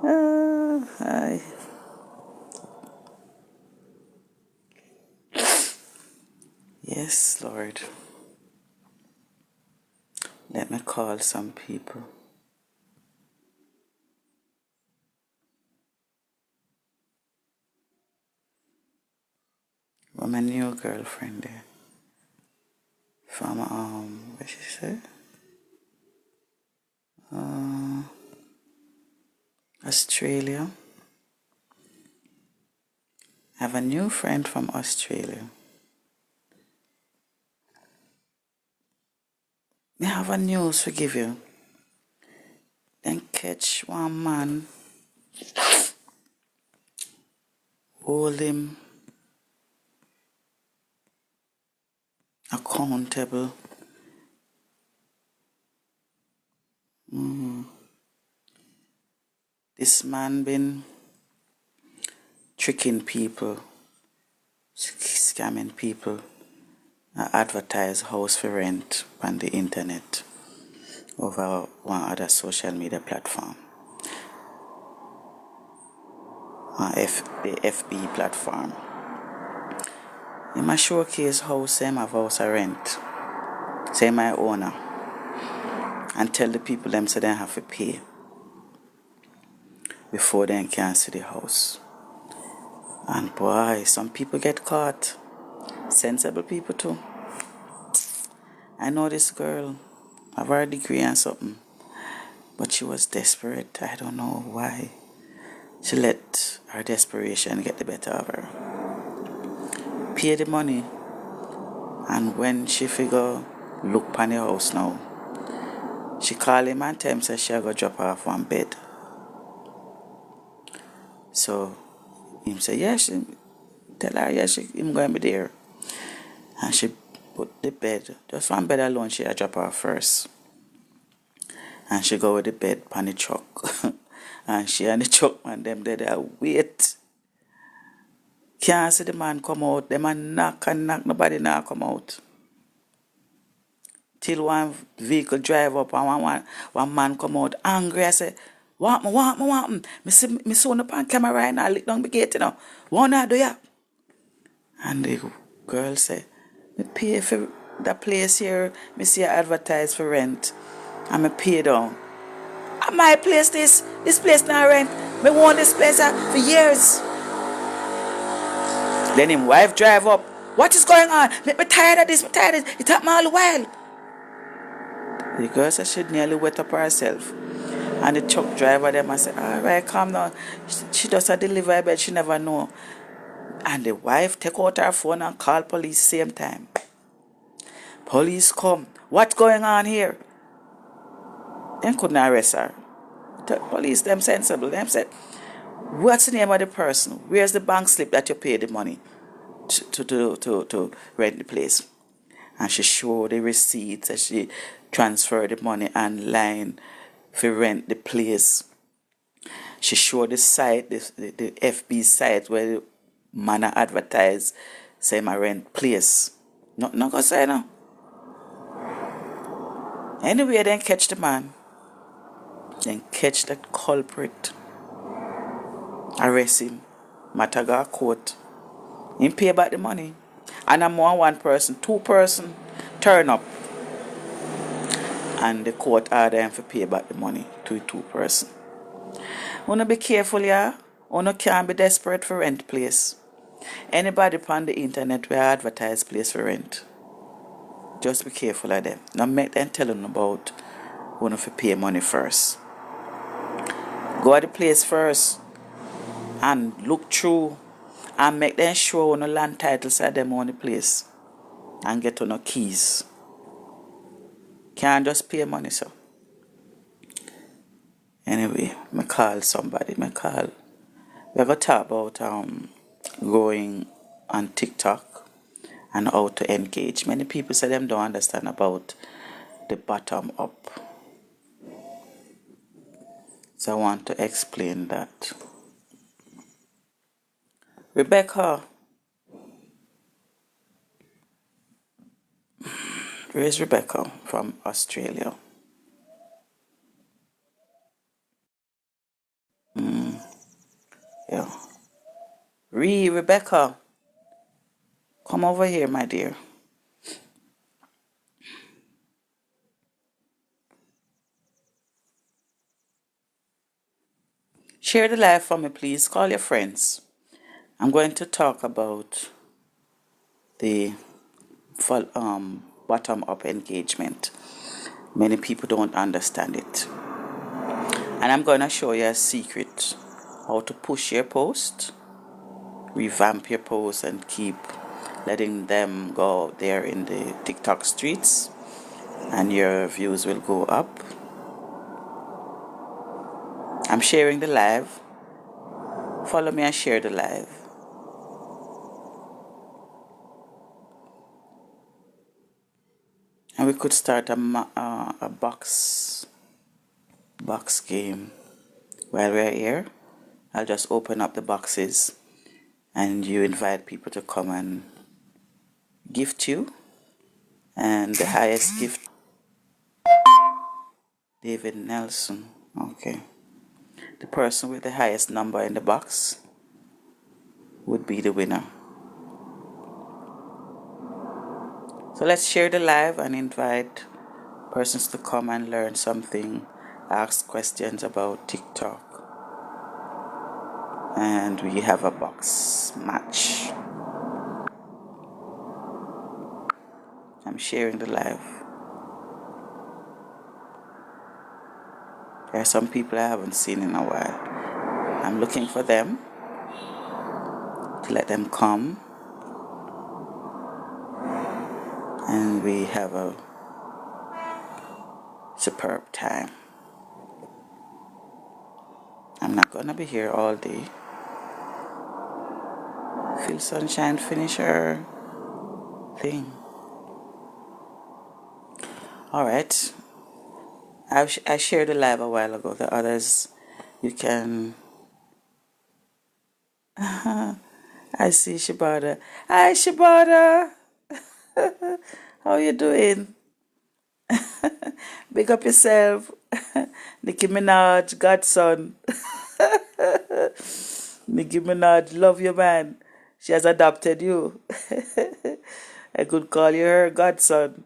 Aye. Yes, Lord. Let me call some people. Well, my new girlfriend there. From, what she say? Australia. I have a new friend from Australia. I have a news to give you. Then catch one man, hold him accountable. This man been tricking people, scamming people, advertise house for rent on the internet over one other social media platform, the FB platform. In my showcase house, same have house for rent, say my owner, and tell the people them so they have to pay before they can see the house. And boy, some people get caught. Sensible people too. I know this girl, have her degree and something, but she was desperate. I don't know why. She let her desperation get the better of her. Pay the money, and when she figure look pan the house now, she call him and tell him say she go drop her off one bed. So him say yeah, she tell her yeah, him going to be there. And she put the bed, just one bed alone, she had drop her first. And she go with the bed on the truck. And she and the truck man, them there wait. Can't see the man come out. The man knock and knock, nobody now come out. Till one vehicle drive up and one man come out angry. I say, want me. Me see up on camera right now, lick down the gate, you know. What I do ya? And the girl say, me pay for the place here, me see you advertise for rent. And me pay down. And my place this place now rent. Me want this place for years. Then him wife drive up. What is going on? Me tired of this, me tired of this. It happened all the while. The girl said she nearly wet up herself. And the truck driver them I said, alright, calm down. She does a delivery bed, she never know. And the wife take out her phone and call police same time. Police come. What's going on here? Them couldn't arrest her. The police, them sensible. Them said, what's the name of the person? Where's the bank slip that you paid the money to rent the place? And she showed the receipts that she transferred the money online for rent the place. She showed the site, the FB site where the man advertised, say my rent place. Not gonna say no. Anyway, then catch the man. Then catch that culprit. Arrest him. Mataga court. Him pay back the money. And I'm one person, 2 person turn up. And the court order him to pay back the money to 2 person. Wanna be careful, yeah? Wanna can't be desperate for rent place. Anybody on the internet will advertise place for rent. Just be careful of them. Now make them tell them about wanna to pay money first. Go to the place first and look through and make them show on the land titles of them on the place and get on the keys. Can't just pay money, so. Anyway, me call somebody. We're going to talk about going on TikTok and how to engage. Many people say them don't understand about the bottom up. So I want to explain that. Rebecca. Where's Rebecca from Australia? Yeah. Rebecca, come over here, my dear. Share the live for me, please. Call your friends. I'm going to talk about the bottom up engagement. Many people don't understand it. And I'm going to show you a secret how to push your post, revamp your post, and keep letting them go out there in the TikTok streets, and your views will go up. I'm sharing the live. Follow me and share the live. And we could start a box game while we're here. I'll just open up the boxes and you invite people to come and gift you. And the highest gift, David Nelson. Okay. The person with the highest number in the box would be the winner. So let's share the live and invite persons to come and learn something, ask questions about TikTok. And we have a box match. I'm sharing the live. There are some people I haven't seen in a while. I'm looking for them to let them come. And we have a superb time. I'm not gonna be here all day. Feel Sunshine finish her thing. Alright. I shared the live a while ago. The others, you can. I see Shibata. Hi Shibata. How you doing? Big up yourself. Nicki Minaj, godson. Nicki Minaj, love you, man. She has adopted you. I could call you her godson.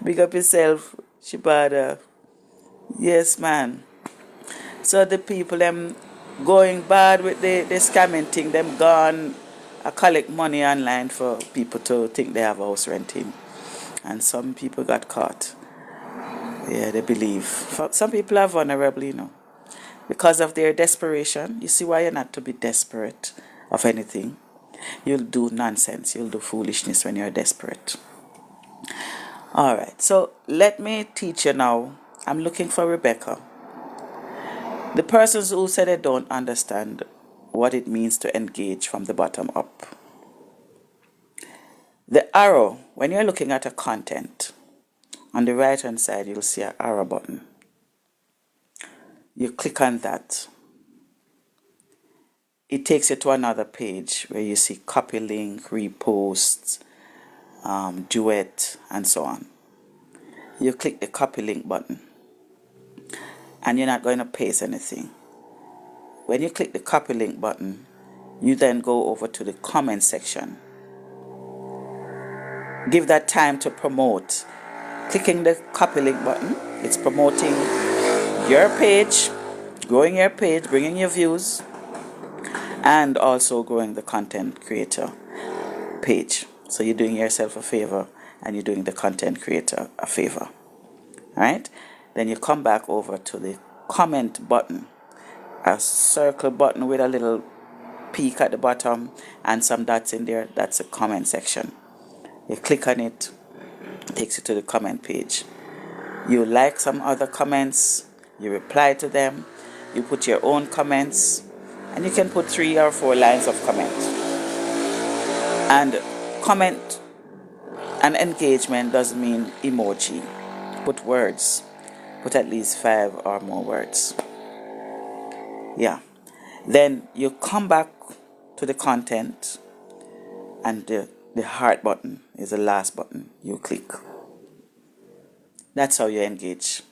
Big up yourself, Shibata. Yes, man. So the people, them going bad with the scamming thing, them gone. I collect money online for people to think they have house renting. And some people got caught. Yeah, they believe. Some people are vulnerable, because of their desperation. You see why you're not to be desperate of anything. You'll do nonsense. You'll do foolishness when you're desperate. All right. So let me teach you now. I'm looking for Rebecca. The persons who said they don't understand what it means to engage from the bottom up. The arrow, when you're looking at a content, on the right hand side you'll see an arrow button. You click on that. It takes you to another page where you see copy link, repost, duet, and so on. You click the copy link button and you're not going to paste anything. When you click the copy link button, you then go over to the comment section. Give that time to promote. Clicking the copy link button, it's promoting your page, growing your page, bringing your views, and also growing the content creator page. So you're doing yourself a favor and you're doing the content creator a favor. Alright? Then you come back over to the comment button, a circle button with a little peak at the bottom and some dots in there. That's the comment section. You click on it, it takes you to the comment page. You like some other comments, you reply to them, you put your own comments, and you can put 3 or 4 lines of comments. And comment and engagement doesn't mean emoji. Put words. Put at least 5 or more words. Yeah. Then you come back to the content, and the heart button is the last button you click. That's how you engage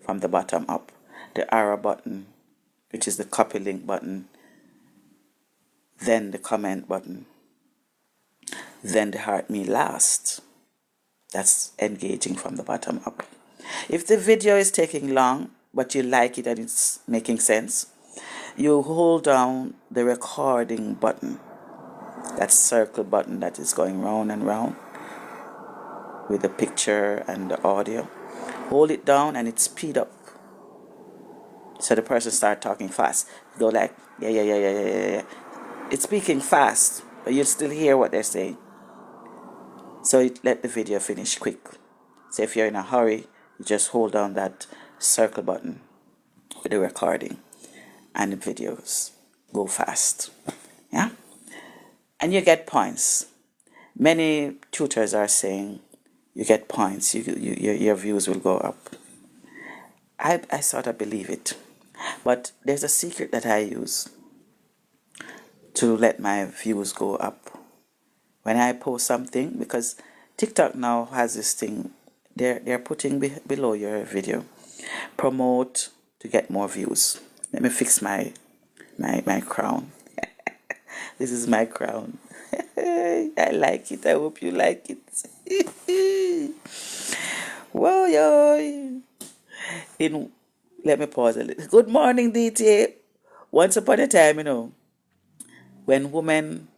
from the bottom up. The arrow button which is the copy link button, then the comment button, then the heart me last. That's engaging from the bottom up. If the video is taking long, but you like it and it's making sense, you hold down the recording button, that circle button that is going round and round with the picture and the audio. Hold it down and it speed up. So the person start talking fast. Go like, yeah. It's speaking fast, but you still hear what they're saying. So it let the video finish quick. So if you're in a hurry, you just hold down that circle button with the recording and the videos go fast. Yeah? And you get points. Many tutors are saying you get points, your views will go up. I sort of believe it. But there's a secret that I use to let my views go up. When I post something, because TikTok now has this thing, they're putting below your video, promote to get more views. Let me fix my crown. This is my crown. I like it. I hope you like it. Whoa, yo. Let me pause a little. Good morning, DT. Once upon a time, when women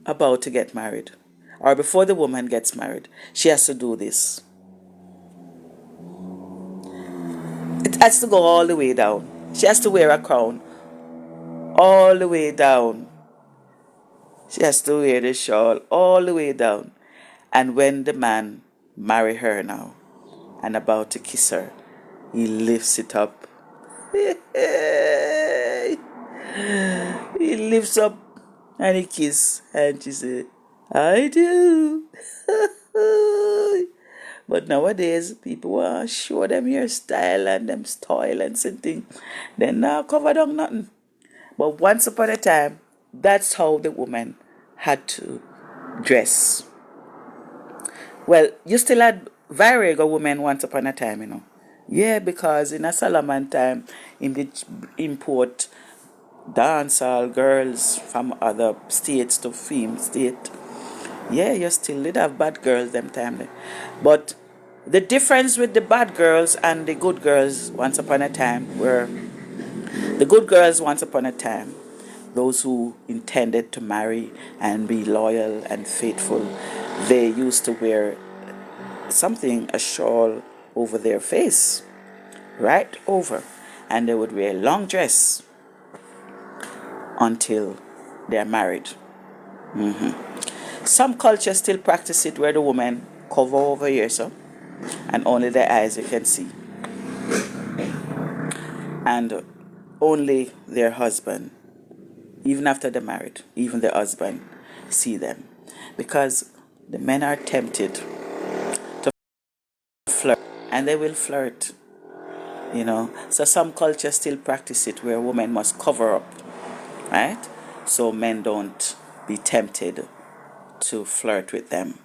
about to get married, or before the woman gets married, she has to do this. It has to go all the way down. She has to wear a crown all the way down. She has to wear the shawl all the way down. And when the man marry her now and about to kiss her, he lifts it up. He lifts up and he kiss, and she said, I do. But nowadays, people want to show them hairstyle and them style and something. They now cover down nothing. But once upon a time, that's how the woman had to dress. Well, you still had Varega women once upon a time, Yeah, because in a Solomon time, in the import dancehall girls from other states to film state. Yeah, you still did have bad girls them time. But the difference with the bad girls and the good girls once upon a time were the good girls once upon a time, those who intended to marry and be loyal and faithful, they used to wear a shawl over their face, right over, and they would wear a long dress until they're married. Some cultures still practice it where the woman cover over here, so, and only their eyes you can see, and only their husband, even after they're married, even the husband see them, because the men are tempted to flirt, and they will flirt, So some cultures still practice it where women must cover up, right? So men don't be tempted to flirt with them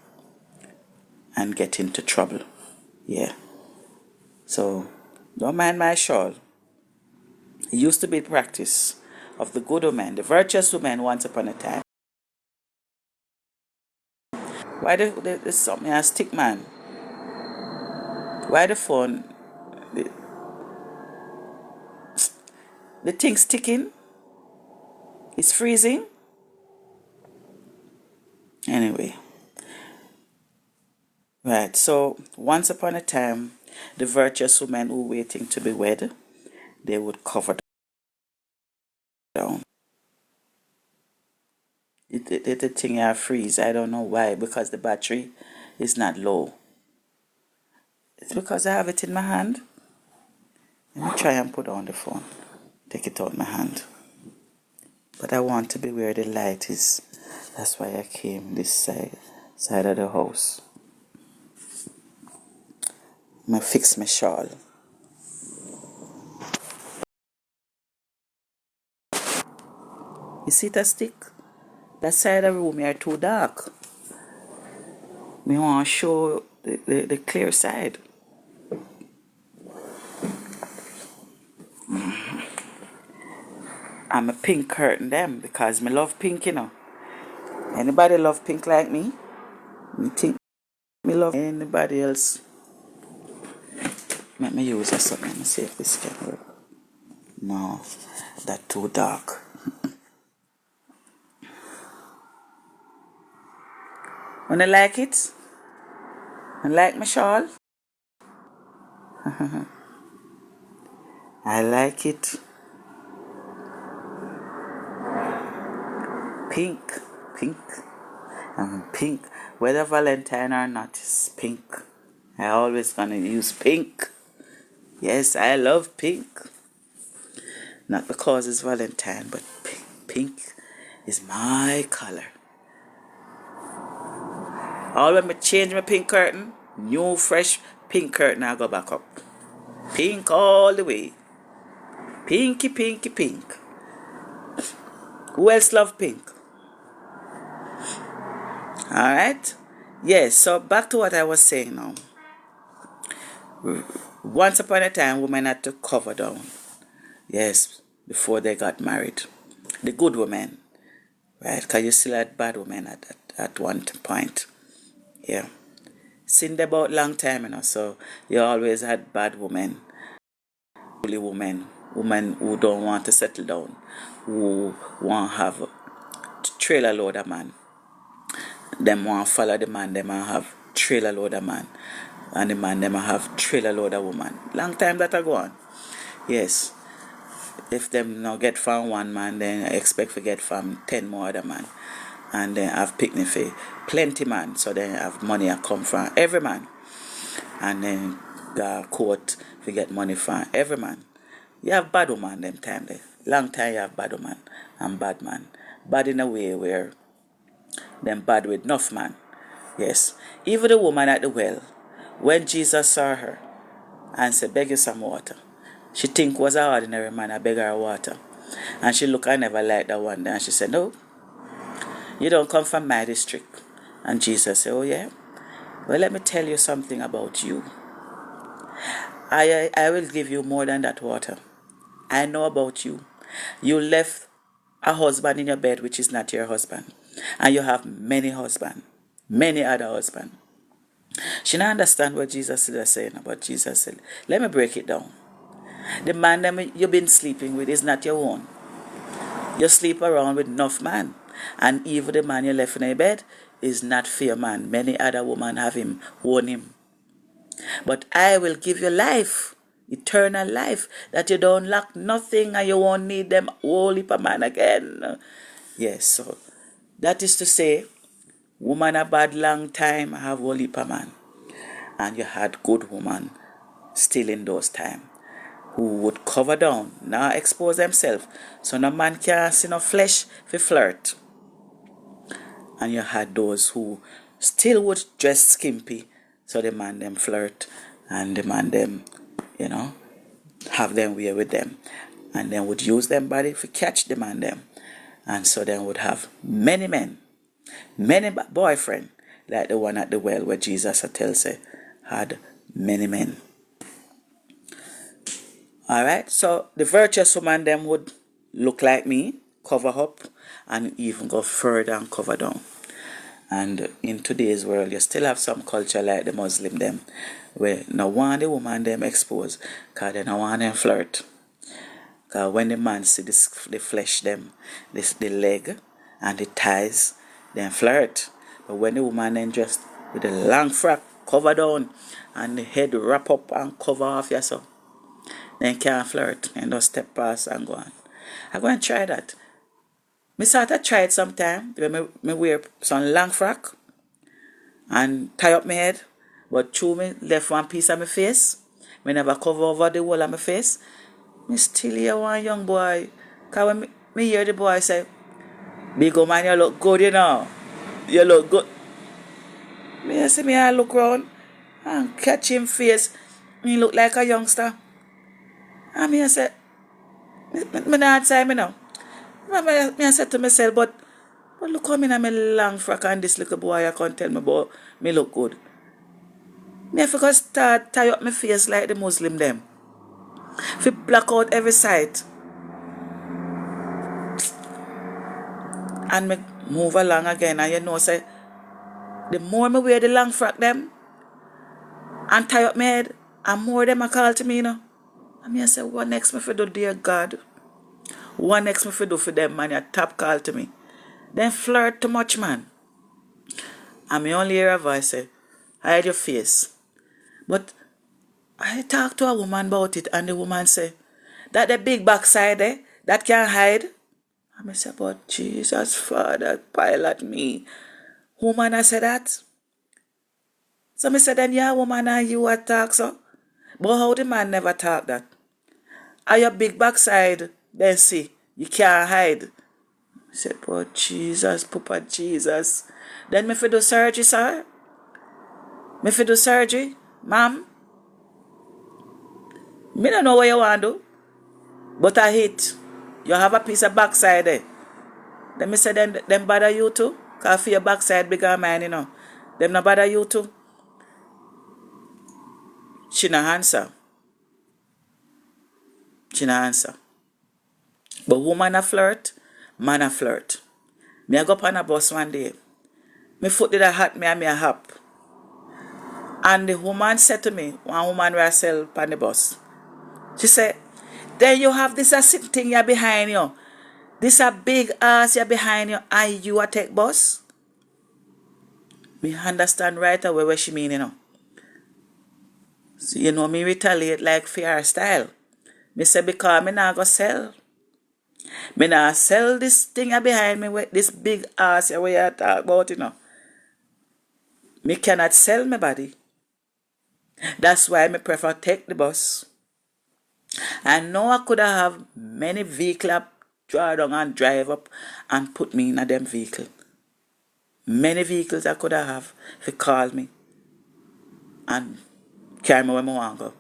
and get into trouble. Yeah. So don't mind my shawl. It used to be practice of the good woman, the virtuous woman once upon a time. Why the something a stick man? Why the phone? The thing sticking? It's freezing? Anyway. Right, so once upon a time, the virtuous women who were waiting to be wed, they would cover down. The thing I freeze. I don't know why, because the battery is not low. It's because I have it in my hand. Let me try and put on the phone. Take it out my hand. But I want to be where the light is. That's why I came this side of the house. I'm going to fix my shawl. You see that stick? That side of the room here too dark. Me want to show the clear side. I'm a pink curtain them because me love pink, you know. Anybody love pink like me? Me think me love anybody else. Let me use a something. Let me see if this can work. No, that's too dark. When I like it? I like my shawl? I like it. Pink. Pink. Pink. Whether Valentine or not, it's pink. I always gonna use pink. Yes, I love pink. Not because it's Valentine, but pink. Pink is my color. All when me change my pink curtain, new fresh pink curtain, I go back up. Pink all the way. Pinky, pinky, pink. Who else love pink? Alright? Yes, so back to what I was saying now. Once upon a time, women had to cover down. Yes, before they got married. The good women. Right? Because you still had bad women at one point. Yeah. Since about long time, you know, so you always had bad women. Only women who don't want to settle down, who want to have a trailer load of man. Them want to follow the man, them want to have trailer load of man. And the man, them want to have trailer load of woman. Long time that I go on. Yes. If them not get from one man, then I expect to get from 10 more other man. And then have picnic for plenty man. So then have money I come from every man. And then go court to get money from every man. You have bad woman them time there. Long time you have bad woman and bad man. Bad in a way where them bad with enough man. Yes. Even the woman at the well, when Jesus saw her and said, beg you some water, she think was an ordinary man, I beg her water. And she look, I never liked that one day. And she said, no, you don't come from my district. And Jesus said, oh yeah? Well, let me tell you something about you. I will give you more than that water. I know about you. You left a husband in your bed which is not your husband. And you have many husbands. Many other husbands. She don't understand what Jesus is saying about. Jesus said, let me break it down. The man that you've been sleeping with is not your own. You sleep around with enough man. And even the man you left in your bed is not for your man. Many other women have him, own him. But I will give you life, eternal life, that you don't lack nothing and you won't need them whole heap of man again. Yes, so that is to say, woman a bad long time have whole heap of man. And you had good woman still in those time who would cover down, not expose themselves. So no man can see no flesh for flirt. And you had those who still would dress skimpy. So the man them flirt and the man them, you know, have them way with them. And then would use them body to catch the man them. And so then would have many men, many boyfriend, like the one at the well where Jesus tells you had many men. Alright, so the virtuous woman them would look like me, cover up, and even go further and cover down. And in today's world, you still have some culture like the Muslim them, where no want the woman them exposed, because they no want them flirt. Because when the man see the flesh them, the leg and the thighs, then flirt. But when the woman then dressed with a long frock, cover down, and the head wrap up and cover off yourself, then can't flirt and just step past and go on. I'm going to try that. I sort of tried sometime when I wear some long frock and tie up my head, but through me left one piece of my face. I never cover over the whole of my face. I still hear one young boy, because when I hear the boy say, big old man, you look good, you know. You look good. I see me, I look round and catch him face. He look like a youngster. And I said, I not say me now. I said to myself, but look how I'm in my long frock and this little boy I can't tell me about me look good. I forgot start tie up my face like the Muslim them. If block out every side. And me move along again, and you know, say, the more me wear the long frock them and tie up my head, and more them a call to me, you know. And me I say, what next me for do, dear God? What next me for do for them, man? You top call to me. Then flirt too much, man. And me only hear a voice say, hide your face. But I talk to a woman about it, and the woman say, that the big backside there, that can't hide. And I say, but Jesus, Father, pilot me. Woman, I say that. So I said, then yeah, woman, and you a talk so. But how the man never talk that? Are your big backside, then see, you can't hide. I said, but Jesus, Papa Jesus. Then me fi do surgery, sir. Me fi do surgery, ma'am. Me don't know what you want to do. But I hit. You have a piece of backside there. Then me say, them bother you too? Because for your backside bigger than mine, you know. Them not bother you too? She no answer. She no answer. But woman a flirt, man a flirt. Me a go up on a bus one day. My foot did a hot me and me a hop. And the woman said to me, one woman where I sell on the bus. She said, then you have this a sitting thing here behind you. This a big ass here behind you and you a take bus? Me understand right away what she mean, you know. So, you know, me retaliate like fair style. Me say, because me not go sell. Me not sell this thing here behind me, with this big ass here where you talk about, you know. Me cannot sell my body. That's why me prefer take the bus. I know I could have many vehicles draw down and drive up and put me in a them vehicle. Many vehicles I could have if you call me and carry me where I want to go.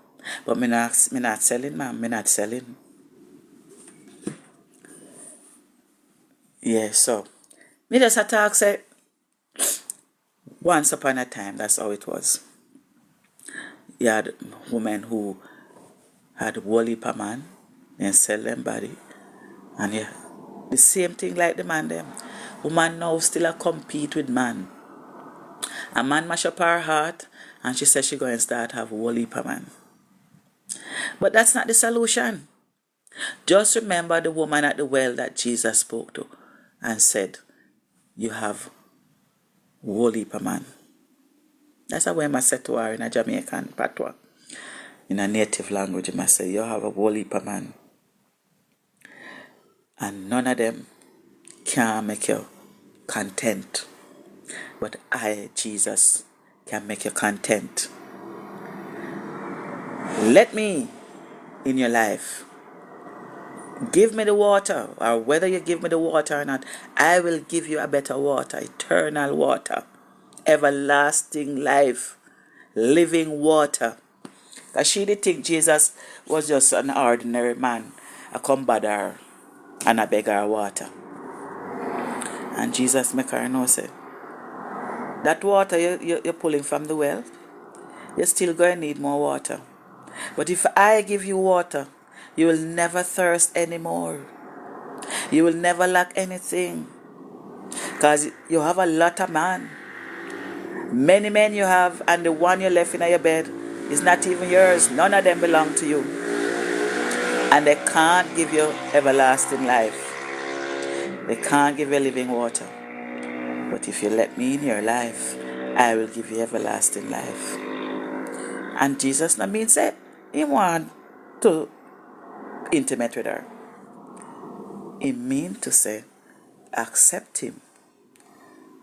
But me not selling, ma'am. Me not selling. Yeah, so me just a talk say once upon a time, that's how it was. You had women who had woolly per man and sell them body. And yeah, the same thing like the man them. Woman now still a compete with man. A man mash up her heart and she says she going to start have woolly per man. But that's not the solution. Just remember the woman at the well that Jesus spoke to and said, you have woolly per man. That's how I said to her in a Jamaican patois. In a native language, I say, you have a woolly per man. And none of them can make you content. But I, Jesus, can make you content. Let me in your life. Give me the water, or whether you give me the water or not, I will give you a better water, eternal water, everlasting life, living water. Because she did think Jesus was just an ordinary man, a come bother her and a beg her water. And Jesus make her know, say, that water you're pulling from the well, you're still going to need more water. But if I give you water, you will never thirst anymore. You will never lack anything. Because you have a lot of men. Many men you have, and the one you left in your bed is not even yours. None of them belong to you. And they can't give you everlasting life. They can't give you living water. But if you let me in your life, I will give you everlasting life. And Jesus not mean say he want to intimate with her. He mean to say accept him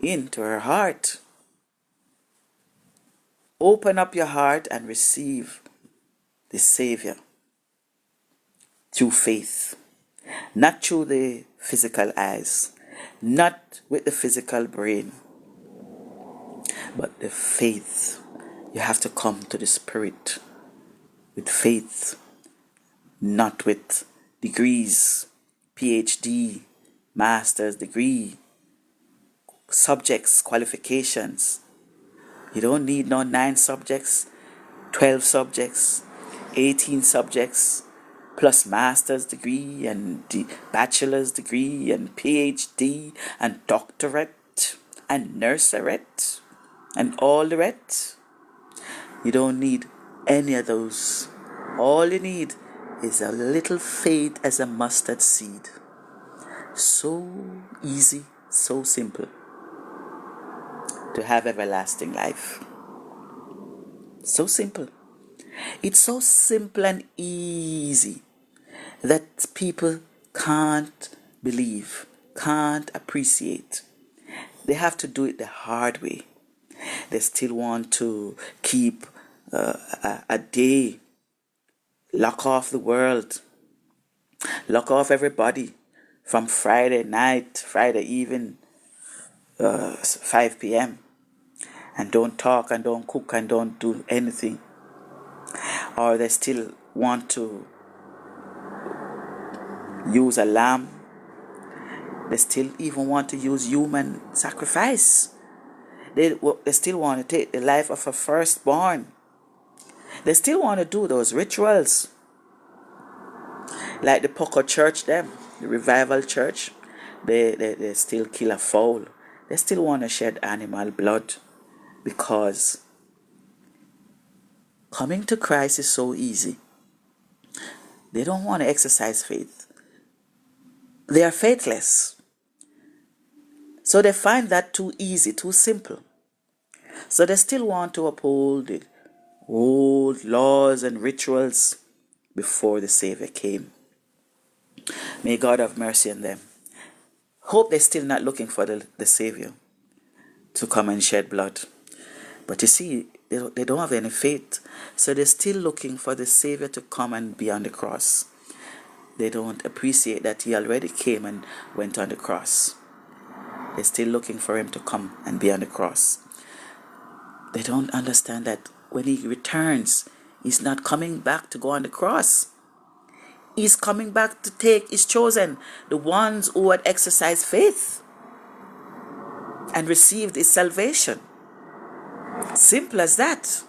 into her heart. Open up your heart and receive the Savior through faith, not through the physical eyes, not with the physical brain, but the faith. You have to come to the Spirit with faith, not with degrees, PhD, master's degree, subjects, qualifications. You don't need no 9 subjects, 12 subjects, 18 subjects, plus master's degree and bachelor's degree and PhD and doctorate and nurserate and all the rest. You don't need any of those. All you need is a little faith as a mustard seed. So easy, so simple to have everlasting life. So simple. It's so simple and easy that people can't believe, can't appreciate. They have to do it the hard way. They still want to keep a day, lock off the world, lock off everybody from Friday night, Friday evening, 5 p.m. and don't talk and don't cook and don't do anything. Or they still want to use a lamb. They still even want to use human sacrifice. They still want to take the life of a firstborn. They still want to do those rituals. Like the Poco church, the revival church, they still kill a fowl. They still want to shed animal blood because coming to Christ is so easy. They don't want to exercise faith. They are faithless. So they find that too easy, too simple. So they still want to uphold the old laws and rituals before the Savior came. May God have mercy on them. Hope they're still not looking for the Savior to come and shed blood. But you see, they don't have any faith. So they're still looking for the Savior to come and be on the cross. They don't appreciate that He already came and went on the cross. They're still looking for Him to come and be on the cross. They don't understand that when He returns, He's not coming back to go on the cross. He's coming back to take His chosen, the ones who had exercised faith and received His salvation. Simple as that.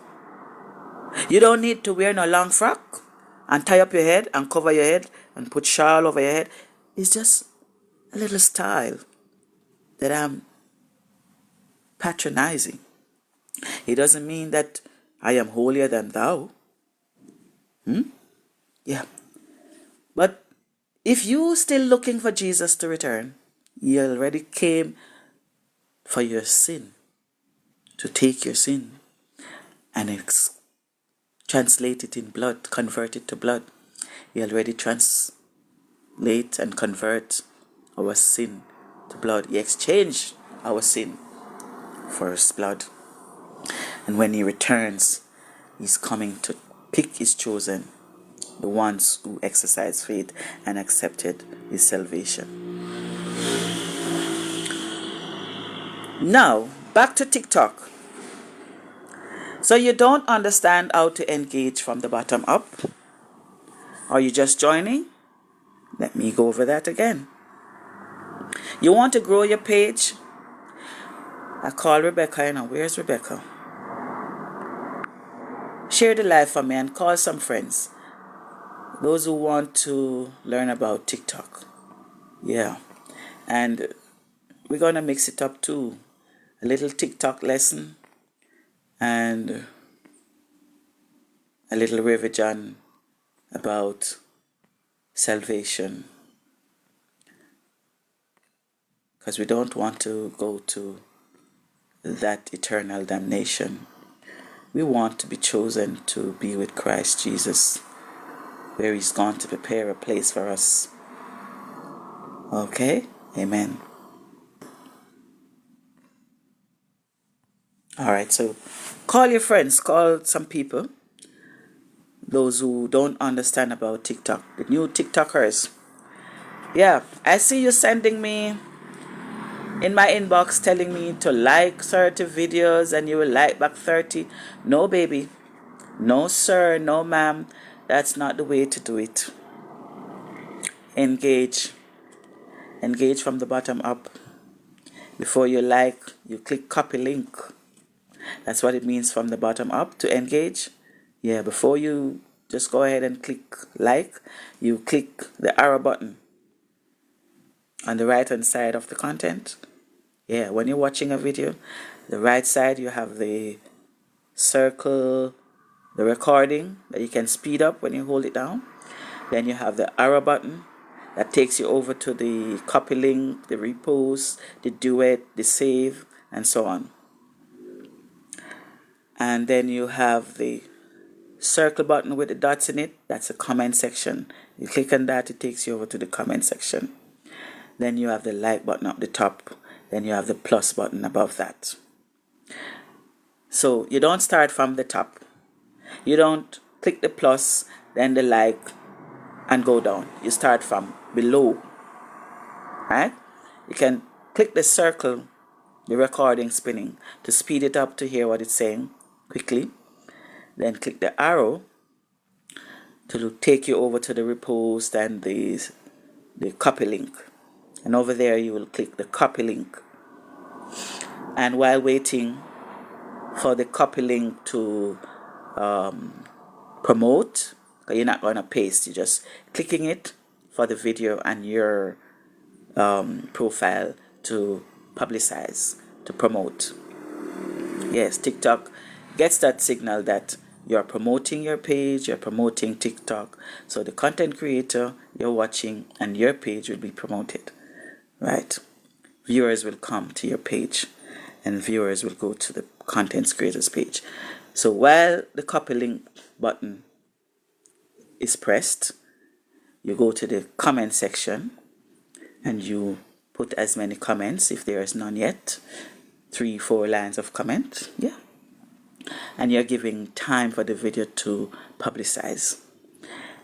You don't need to wear no long frock and tie up your head and cover your head and put shawl over your head. It's just a little style that I'm patronizing. It doesn't mean that I am holier than thou. Yeah. But if you still looking for Jesus to return, He already came for your sin, to take your sin and translate it in blood, convert it to blood. He already translate and convert our sin to blood. He exchanged our sin for His blood. And when He returns, He's coming to pick His chosen, the ones who exercise faith and accepted His salvation. Now, back to TikTok. So you don't understand how to engage from the bottom up? Are you just joining? Let me go over that again. You want to grow your page? I call Rebecca, where's Rebecca? Share the live for me and call some friends. Those who want to learn about TikTok. Yeah. And we're going to mix it up too. A little TikTok lesson and a little revision about salvation. Because we don't want to go to that eternal damnation. We want to be chosen to be with Christ Jesus, where He's gone to prepare a place for us. Okay? Amen. Alright, so call your friends, call some people, those who don't understand about TikTok, the new TikTokers. Yeah, I see you sending me in my inbox telling me to like 30 videos and you will like back 30. No, baby. No, sir. No, ma'am. That's not the way to do it. Engage. Engage from the bottom up. Before you like, you click copy link. That's what it means from the bottom up to engage. Yeah, before you just go ahead and click like. You click the arrow button on the right hand side of the content. Yeah, when you're watching a video, the right side you have the circle, the recording that you can speed up when you hold it down. Then you have the arrow button that takes you over to the copy link, the repost, the duet, the save, and so on. And then you have the circle button with the dots in it. That's a comment section. You click on that, it takes you over to the comment section. Then you have the like button up the top. Then you have the plus button above that. So you don't start from the top. You don't click the plus, then the like, and go down. You start from below. Right? You can click the circle, the recording spinning, to speed it up to hear what it's saying quickly. Then click the arrow to take you over to the repost and the copy link. And over there you will click the copy link. And while waiting for the copy link to promote, you're not going to paste, you're just clicking it for the video and your profile to publicize, to promote. Yes, TikTok gets that signal that you're promoting your page, you're promoting TikTok. So the content creator you're watching and your page will be promoted, right? Viewers will come to your page and viewers will go to the content creator's page. So while the copy link button is pressed, you go to the comment section and you put as many comments, if there is none yet, 3-4 lines of comment, yeah. And you're giving time for the video to publicize.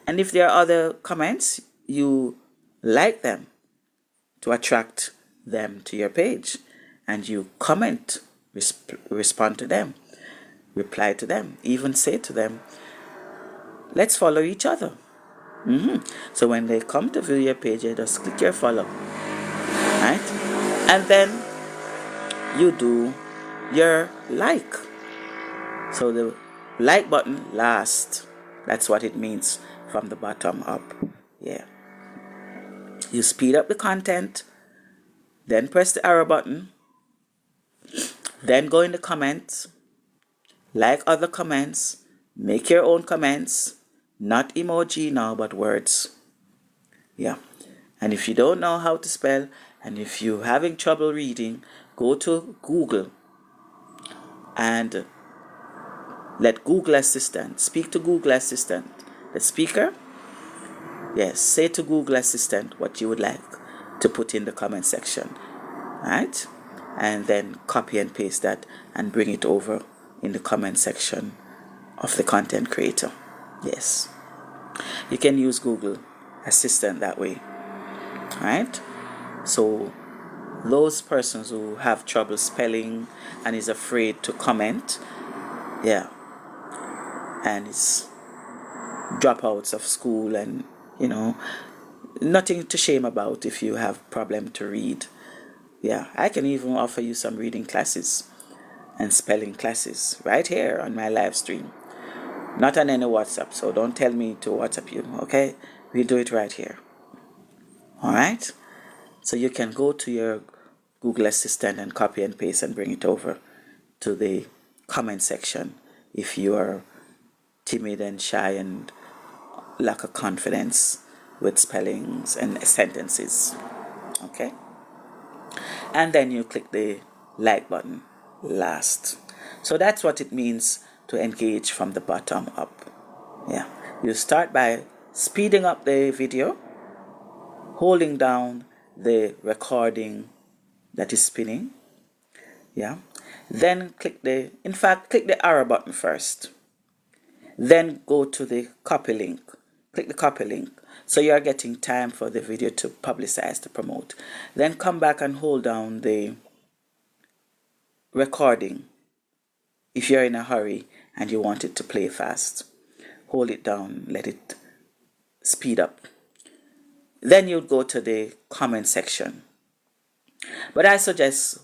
And if there are other comments, you like them to attract them to your page. And you comment, respond to them, reply to them, even say to them, let's follow each other. So when they come to view your page, you just click your follow, right? And then you do your like. So the like button last. That's what it means from the bottom up. Yeah. You speed up the content, then press the arrow button, then go in the comments, like other comments, make your own comments, not emoji now, but words. Yeah. And if you don't know how to spell, and if you're having trouble reading, go to Google and let Google Assistant, speak to Google Assistant. The speaker, yes, say to Google Assistant what you would like to put in the comment section, right? And then copy and paste that and bring it over in the comment section of the content creator. Yes. You can use Google Assistant that way, right? So those persons who have trouble spelling and is afraid to comment, yeah, and it's dropouts of school and, nothing to shame about if you have problem to read. Yeah, I can even offer you some reading classes and spelling classes right here on my live stream. Not on any WhatsApp, so don't tell me to WhatsApp you, okay? We'll do it right here. All right? So you can go to your Google Assistant and copy and paste and bring it over to the comment section if you are timid and shy and lack of confidence with spellings and sentences. Okay? And then you click the like button last. So that's what it means to engage from the bottom up. Yeah. You start by speeding up the video, holding down the recording that is spinning. Yeah. Then click the arrow button first. Then go to the copy link. Click the copy link. So you are getting time for the video to publicize, to promote. Then come back and hold down the recording. If you're in a hurry and you want it to play fast, hold it down, let it speed up. Then you'll go to the comment section. But I suggest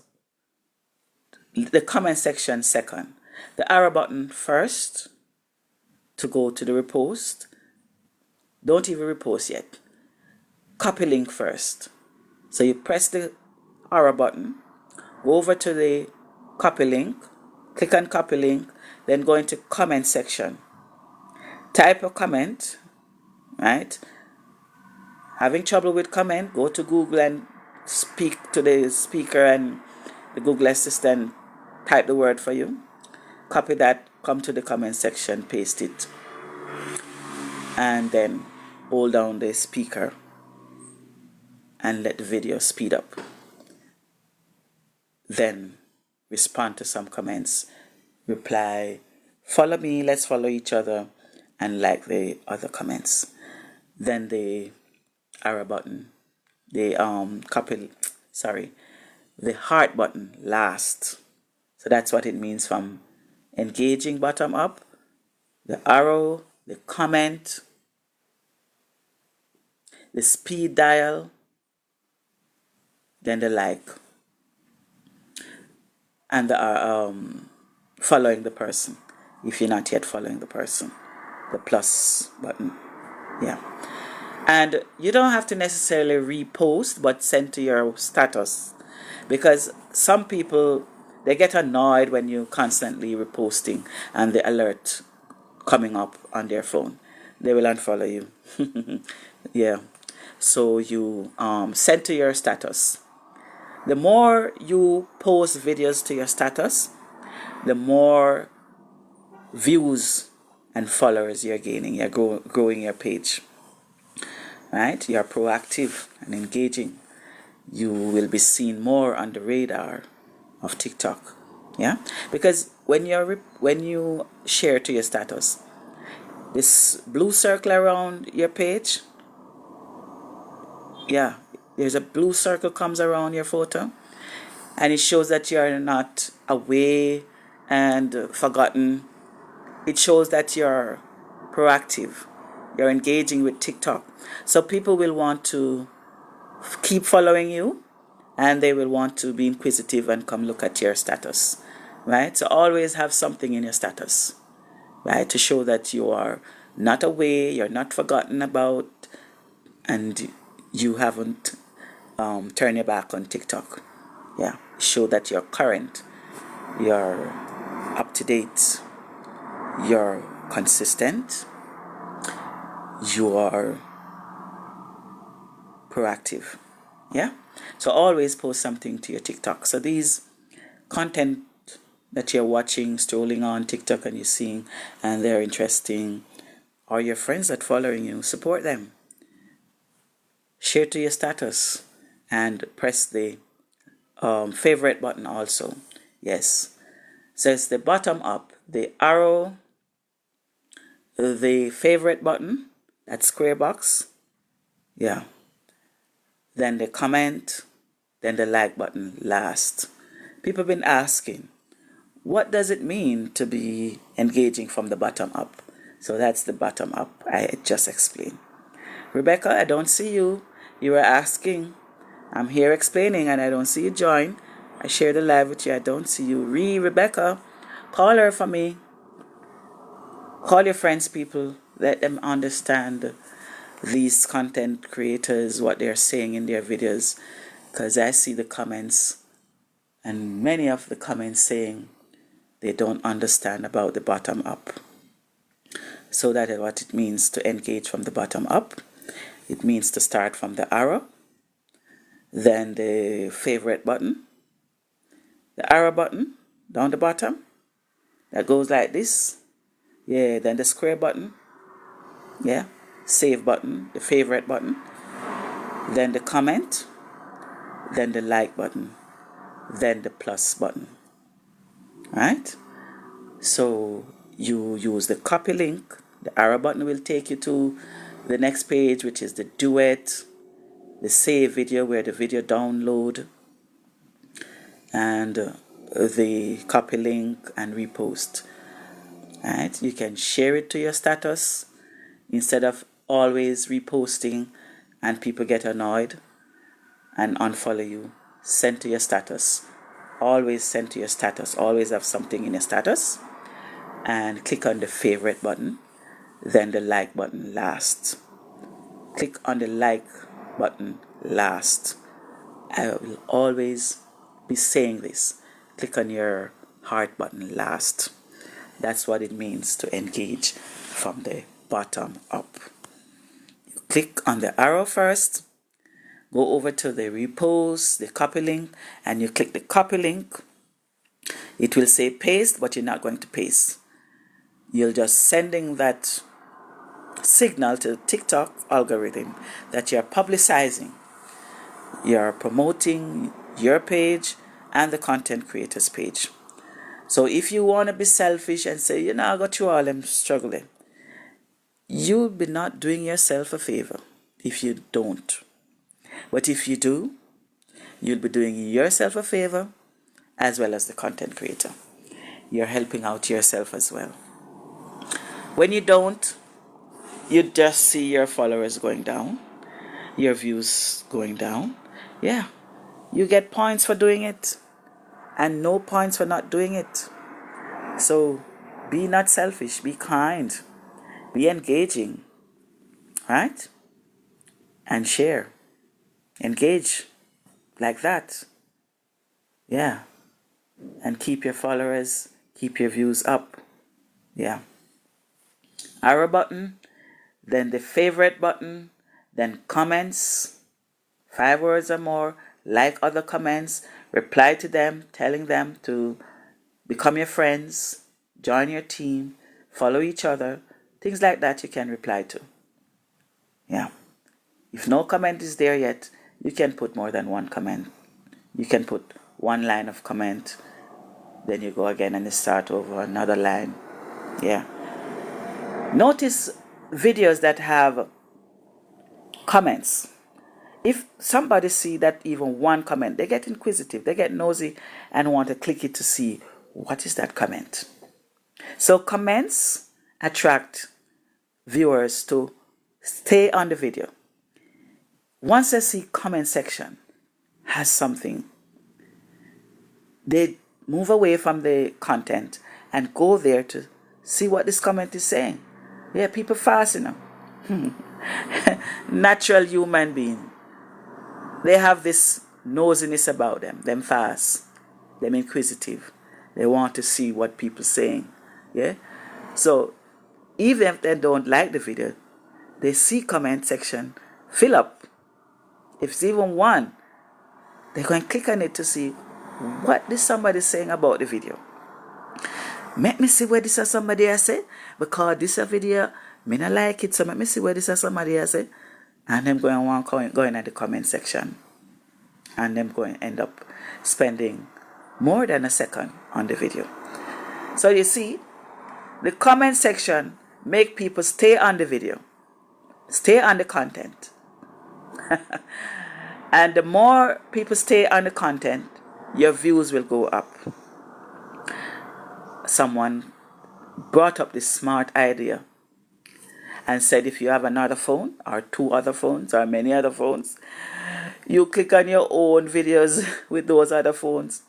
the comment section second. The arrow button first, to go to the repost. Don't even repost yet. Copy link first. So you press the arrow button, go over to the copy link, click on copy link, then go into comment section. Type a comment, right? Having trouble with comment, go to Google and speak to the speaker, and the Google Assistant type the word for you. Copy that, come to the comment section, paste it, and then hold down the speaker and let the video speed up. Then respond to some comments, reply, follow me, let's follow each other, and like the other comments. Then the arrow button, the the heart button last. So that's what it means from engaging bottom up, the arrow, the comment, the speed dial, then the like, and the following the person if you're not yet following the person, the plus button. Yeah. And you don't have to necessarily repost, but send to your status, because some people, they get annoyed when you constantly reposting and the alert coming up on their phone. They will unfollow you. Yeah. So you send to your status. The more you post videos to your status, the more views and followers you're gaining. You're growing your page. Right? You're proactive and engaging. You will be seen more on the radar of TikTok. Yeah? Because when you share to your status, this blue circle around your page, yeah, there's a blue circle comes around your photo, and it shows that you're not away and forgotten. It shows that you're proactive. You're engaging with TikTok. So people will want to keep following you, and they will want to be inquisitive and come look at your status. Right? So always have something in your status, right? To show that you are not away, you're not forgotten about, and you haven't turned your back on TikTok. Yeah. Show that you're current, you're up to date, you're consistent, you are proactive. Yeah. So always post something to your TikTok. So these content that you're watching, strolling on TikTok, and you're seeing, and they're interesting, or your friends that following you, support them. Share to your status and press the favorite button also. Yes. So it's the bottom up, the arrow, the favorite button, that square box. Yeah. Then the comment, then the like button last. People have been asking, what does it mean to be engaging from the bottom up? So that's the bottom up I just explained. Rebecca, I don't see you. You were asking. I'm here explaining and I don't see you join. I share the live with you. I don't see you. Rebecca, call her for me. Call your friends, people. Let them understand these content creators, what they're saying in their videos. Because I see the comments, and many of the comments saying they don't understand about the bottom up. So that is what it means to engage from the bottom up. It means to start from the arrow, then the favorite button, the arrow button down the bottom that goes like this. Yeah, then the square button. Yeah, save button, the favorite button, then the comment, then the like button, then the plus button. Right? So you use the copy link. The arrow button will take you to the next page, which is the duet, the save video where the video download, and the copy link and repost. Right? You can share it to your status instead of always reposting and people get annoyed and unfollow you. Send to your status. Always send to your status. Always have something in your status. And click on the favorite button. then the like button last. Click on the like button last. I will always be saying this. Click on your heart button last. That's what it means to engage from the bottom up. You click on the arrow first, go over to the repost, the copy link, and you click the copy link. It will say paste, but you're not going to paste. You're just sending that signal to the TikTok algorithm that you're publicizing. You're promoting your page and the content creators page. So if you want to be selfish and say, I got you all, I'm struggling, you'll be not doing yourself a favor if you don't. But if you do, you'll be doing yourself a favor as well as the content creator. You're helping out yourself as well. When you don't, you just see your followers going down, your views going down. Yeah, you get points for doing it and no points for not doing it. So be not selfish, be kind, be engaging, right? And share. Engage like that. Yeah. And keep your followers, keep your views up. Yeah. Arrow button, then the favorite button, then comments, 5 words or more, like other comments, reply to them, telling them to become your friends, join your team, follow each other, things like that you can reply to. Yeah. If no comment is there yet, you can put more than one comment. You can put one line of comment, then you go again and you start over another line. Yeah. Notice videos that have comments. If somebody see that even one comment, they get inquisitive, they get nosy and want to click it to see what is that comment. So comments attract viewers to stay on the video. Once they see comment section has something, they move away from the content and go there to see what this comment is saying. Yeah, people fast, Natural human being. They have this nosiness about them fast, them inquisitive. They want to see what people saying. Yeah. So even if they don't like the video, they see comment section fill up. If it's even one, they're going to click on it to see what is somebody saying about the video. Let me see where this is somebody has said, because this a video, me not like it, so let me see where this is somebody has said. And them going at the comment section. And them going to end up spending more than a second on the video. So you see, the comment section make people stay on the video, stay on the content. And the more people stay on the content, your views will go up. Someone brought up this smart idea and said if you have another phone or 2 other phones or many other phones, you click on your own videos with those other phones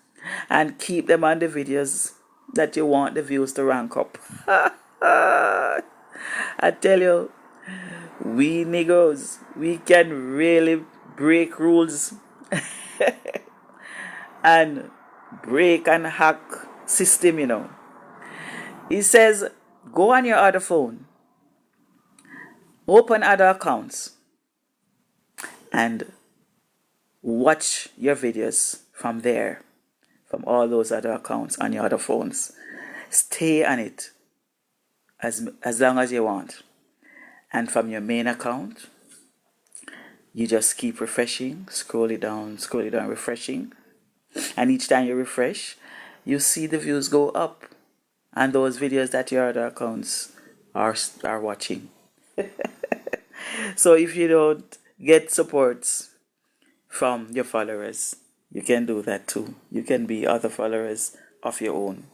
and keep them on the videos that you want the views to rank up. I tell you, we niggers, we can really break rules and break and hack system, He says, go on your other phone, open other accounts, and watch your videos from there, from all those other accounts on your other phones. Stay on it as long as you want. And from your main account, you just keep refreshing, scroll it down, refreshing. And each time you refresh, you see the views go up. And those videos that your other accounts are watching. So if you don't get supports from your followers, you can do that too. You can be other followers of your own.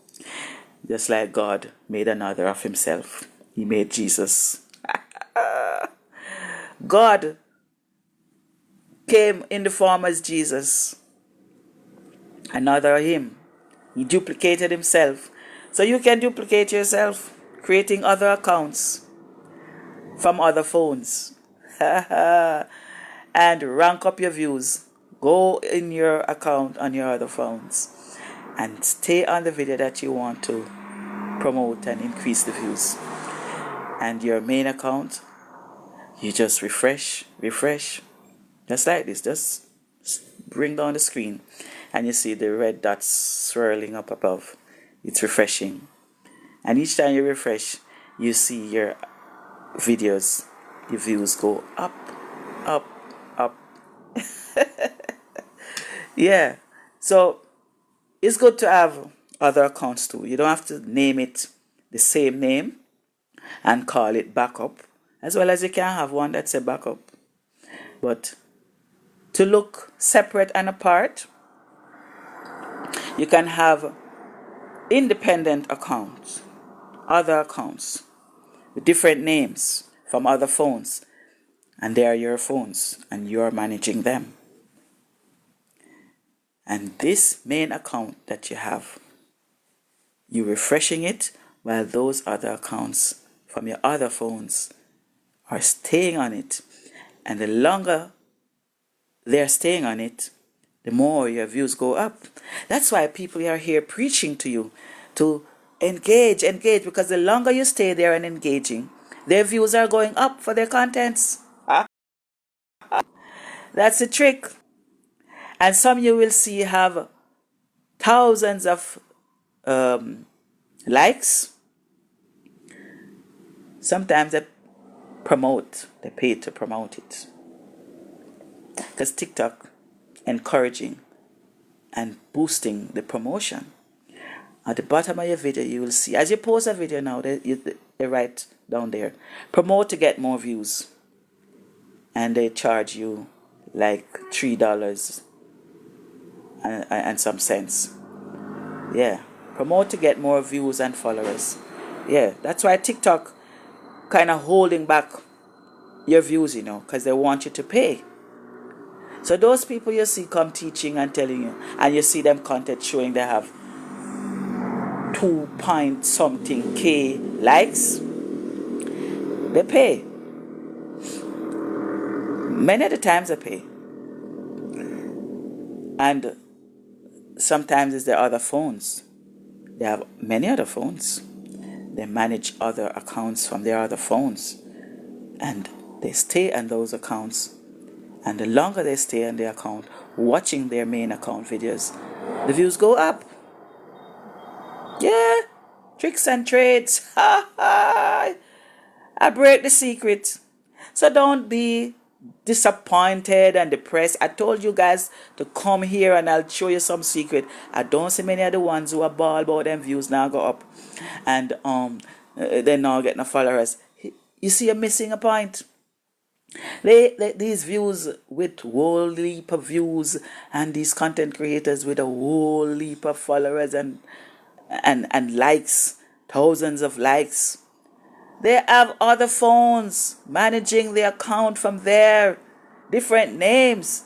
Just like God made another of himself. He made Jesus. God came in the form as Jesus. Another him. He duplicated himself. So you can duplicate yourself, creating other accounts from other phones. And rank up your views. Go in your account on your other phones and stay on the video that you want to promote and increase the views. And your main account, you just refresh, just like this. Just bring down the screen and you see the red dots swirling up above. It's refreshing. And each time you refresh, you see your videos, your views go up, up, up. Yeah. So it's good to have other accounts too. You don't have to name it the same name and call it backup, as well as you can have one that's a backup. But to look separate and apart, you can have independent accounts, other accounts with different names from other phones, and they are your phones and you're managing them. And this main account that you have, you're refreshing it while those other accounts from your other phones are staying on it. And the longer they're staying on it, the more your views go up. That's why people are here preaching to you to engage, because the longer you stay there and engaging, their views are going up for their contents. That's the trick. And some you will see have thousands of likes. Sometimes they pay to promote it. Because TikTok encouraging and boosting the promotion. At the bottom of your video, you will see, as you post a video now, they write down there, promote to get more views. And they charge you like $3 and some cents. Yeah, promote to get more views and followers. Yeah, that's why TikTok kind of holding back your views, because they want you to pay. So those people you see come teaching and telling you, and you see them content showing they have 2 point something K likes, they pay. Many of the times they pay. And sometimes it's their other phones. They have many other phones. They manage other accounts from their other phones. And they stay on those accounts. And the longer they stay on their account, watching their main account videos, the views go up. Yeah, tricks and trades. I break the secret. So don't be disappointed and depressed. I told you guys to come here and I'll show you some secret. I don't see many of the ones who are ball about them views now go up and they're not getting no followers. You see, you're missing a point. These views with whole heap of views and these content creators with a whole heap of followers and likes, thousands of likes. They have other phones managing the account from there, different names.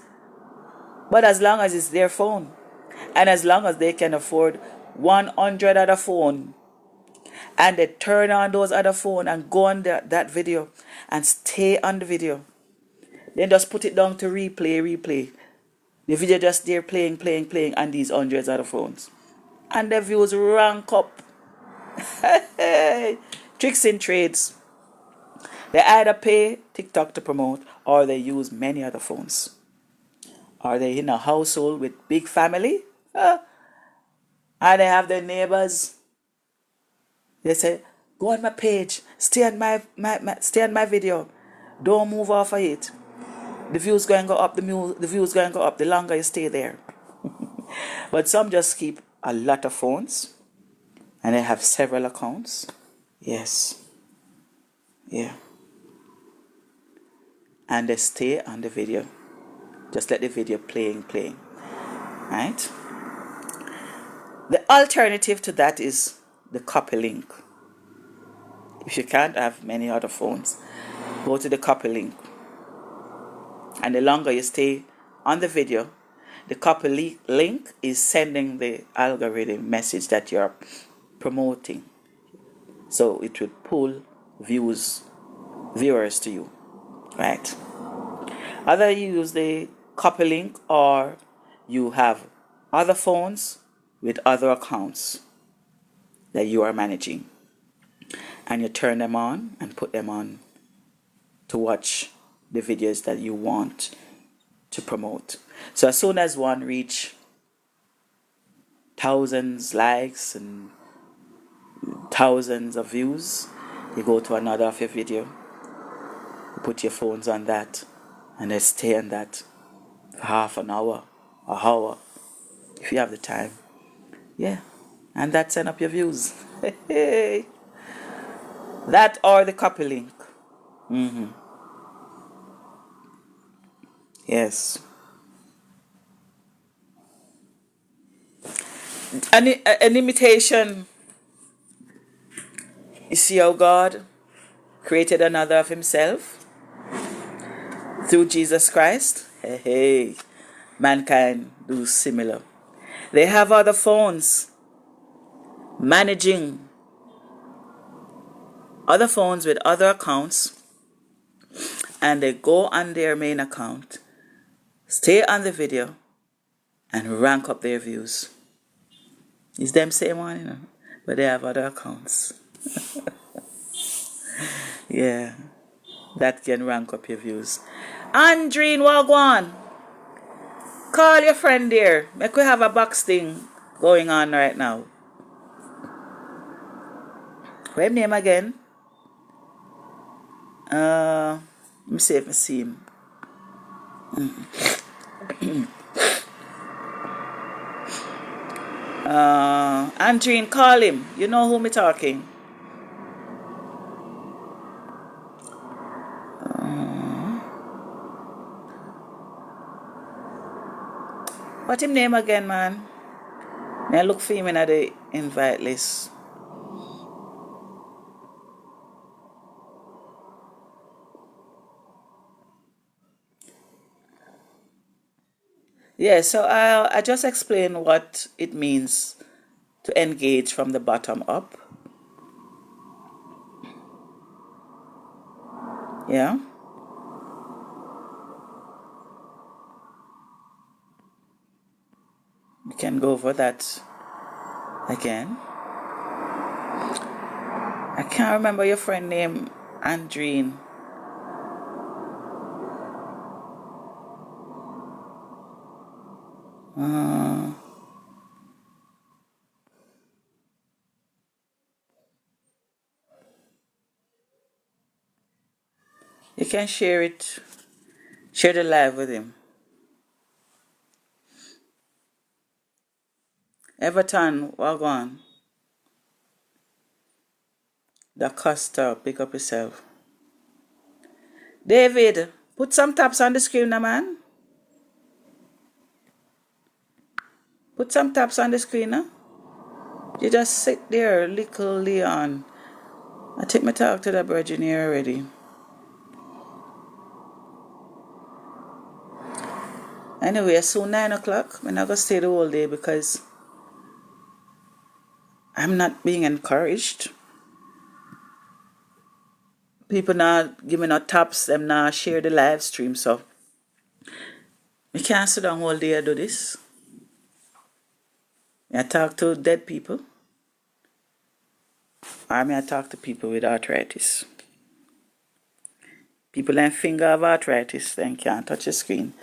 But as long as it's their phone, and as long as they can afford 100 other phone, and they turn on those other phone and go on that video and stay on the video, then just put it down to replay. The video just there playing on these hundreds of other phones. And the views rank up. Tricks and trades. They either pay TikTok to promote or they use many other phones. Are they in a household with big family? And they have their neighbors. They say, go on my page, stay on my video. Don't move off of it. The views going to go up, the views going to go up the longer you stay there. But some just keep a lot of phones and they have several accounts. Yes. Yeah. And they stay on the video. Just let the video playing. Right? The alternative to that is the copy link. If you can't have many other phones, go to the copy link. And the longer you stay on the video, the copy link is sending the algorithm message that you're promoting. So it will pull views viewers to you, right? Either you use the copy link or you have other phones with other accounts that you are managing, and you turn them on and put them on to watch the videos that you want to promote. So as soon as one reach thousands likes and thousands of views, you go to another of your video, you put your phones on that, and then stay on that for half an hour, if you have the time. Yeah, and that send up your views. That or the copy link. Yes. An imitation. You see how God created another of himself through Jesus Christ? Hey, mankind do similar. They have other phones, managing other phones with other accounts, and they go on their main account, stay on the video, and rank up their views. It's them same one, you know, but they have other accounts. Yeah, that can rank up your views. Andreen Wagwan, call your friend there. Make we have a box thing going on right now. What name again? Let me see if I see him. Andreen, call him. You know who me talking. What him name again, man? May I look for him in the invite list. Yeah, so I just explain what it means to engage from the bottom up. Yeah. We can go over that again. I can't remember your friend name, Andreen. You can share it, share the live with him. Everton, Wagwan. Da Costa, pick up yourself. David, put some taps on the screen now, man. Put some taps on the screen now. You just sit there, little Leon. I think me talk to the virgin here already. Anyway, soon 9 o'clock. I'm not going to stay the whole day because I'm not being encouraged. People not give me no taps, them not share the live stream, so I can't sit down all day and do this. I talk to dead people, or I talk to people with arthritis. People that finger have arthritis, then can't touch the screen.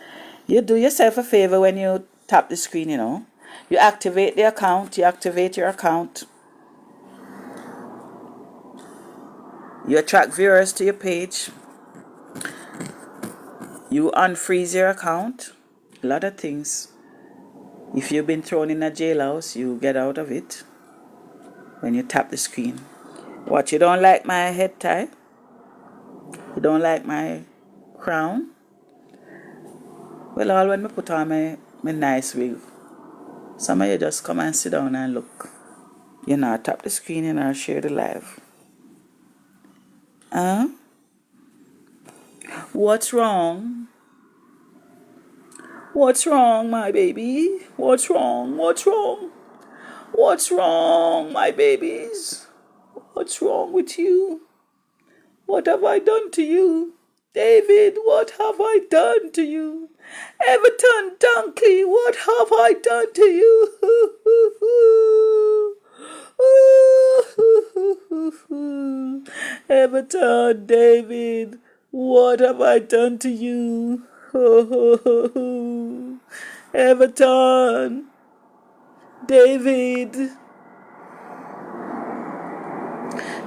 You do yourself a favor when you tap the screen, you know. You activate the account, you activate your account. You attract viewers to your page. You unfreeze your account. A lot of things. If you've been thrown in a jailhouse, you get out of it when you tap the screen. What, you don't like my head tie? You don't like my crown? Well, all when I put on my nice wig, some of you just come and sit down and look. You know, tap the screen and I'll share the live. What's wrong? What's wrong, my baby? What's wrong? What's wrong? What's wrong, my babies? What's wrong with you? What have I done to you? David, what have I done to you? Everton Dunkley, what have I done to you? Everton, David, what have I done to you? Everton, David,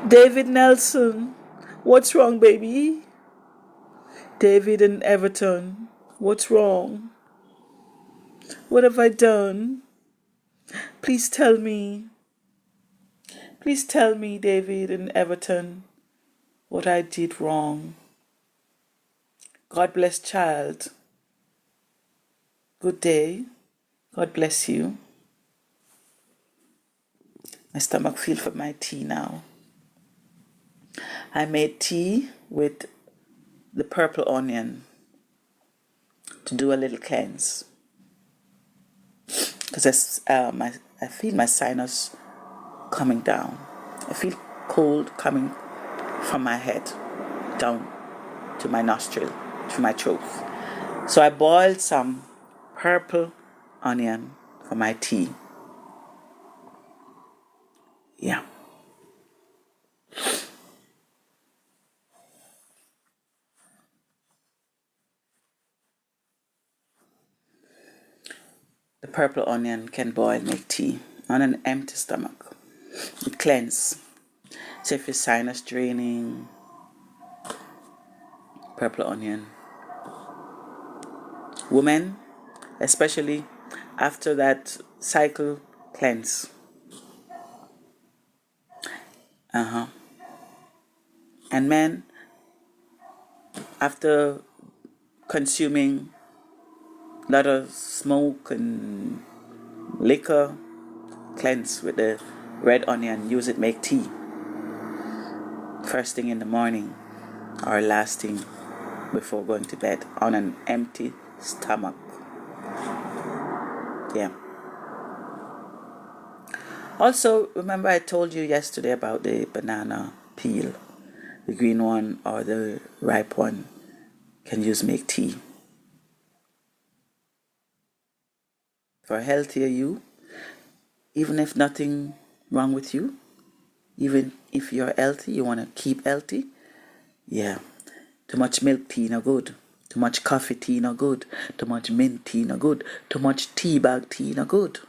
David Nelson, what's wrong, baby? David and Everton, what's wrong? What have I done? Please tell me. Please tell me, David and Everton, what I did wrong. God bless, child. Good day. God bless you. My stomach feels for my tea now. I made tea with the purple onion to do a little cleanse. Because I feel my sinus coming down. I feel cold coming from my head down to my nostril, to my throat. So I boiled some purple onion for my tea. Yeah. The purple onion can boil, make tea on an empty stomach. It cleanses. So if your sinus draining, purple onion. Women, especially after that cycle, cleanse. And men, after consuming a lot of smoke and liquor, cleanse with the red onion. Use it, make tea. First thing in the morning or last thing before going to bed on an empty stomach. Yeah. Also, remember I told you yesterday about the banana peel. The green one or the ripe one can use make tea. For a healthier you, even if nothing wrong with you, even if you're healthy, you want to keep healthy, yeah. Too much milk tea no good. Too much coffee tea no good. Too much mint tea no good. Too much tea bag tea no good.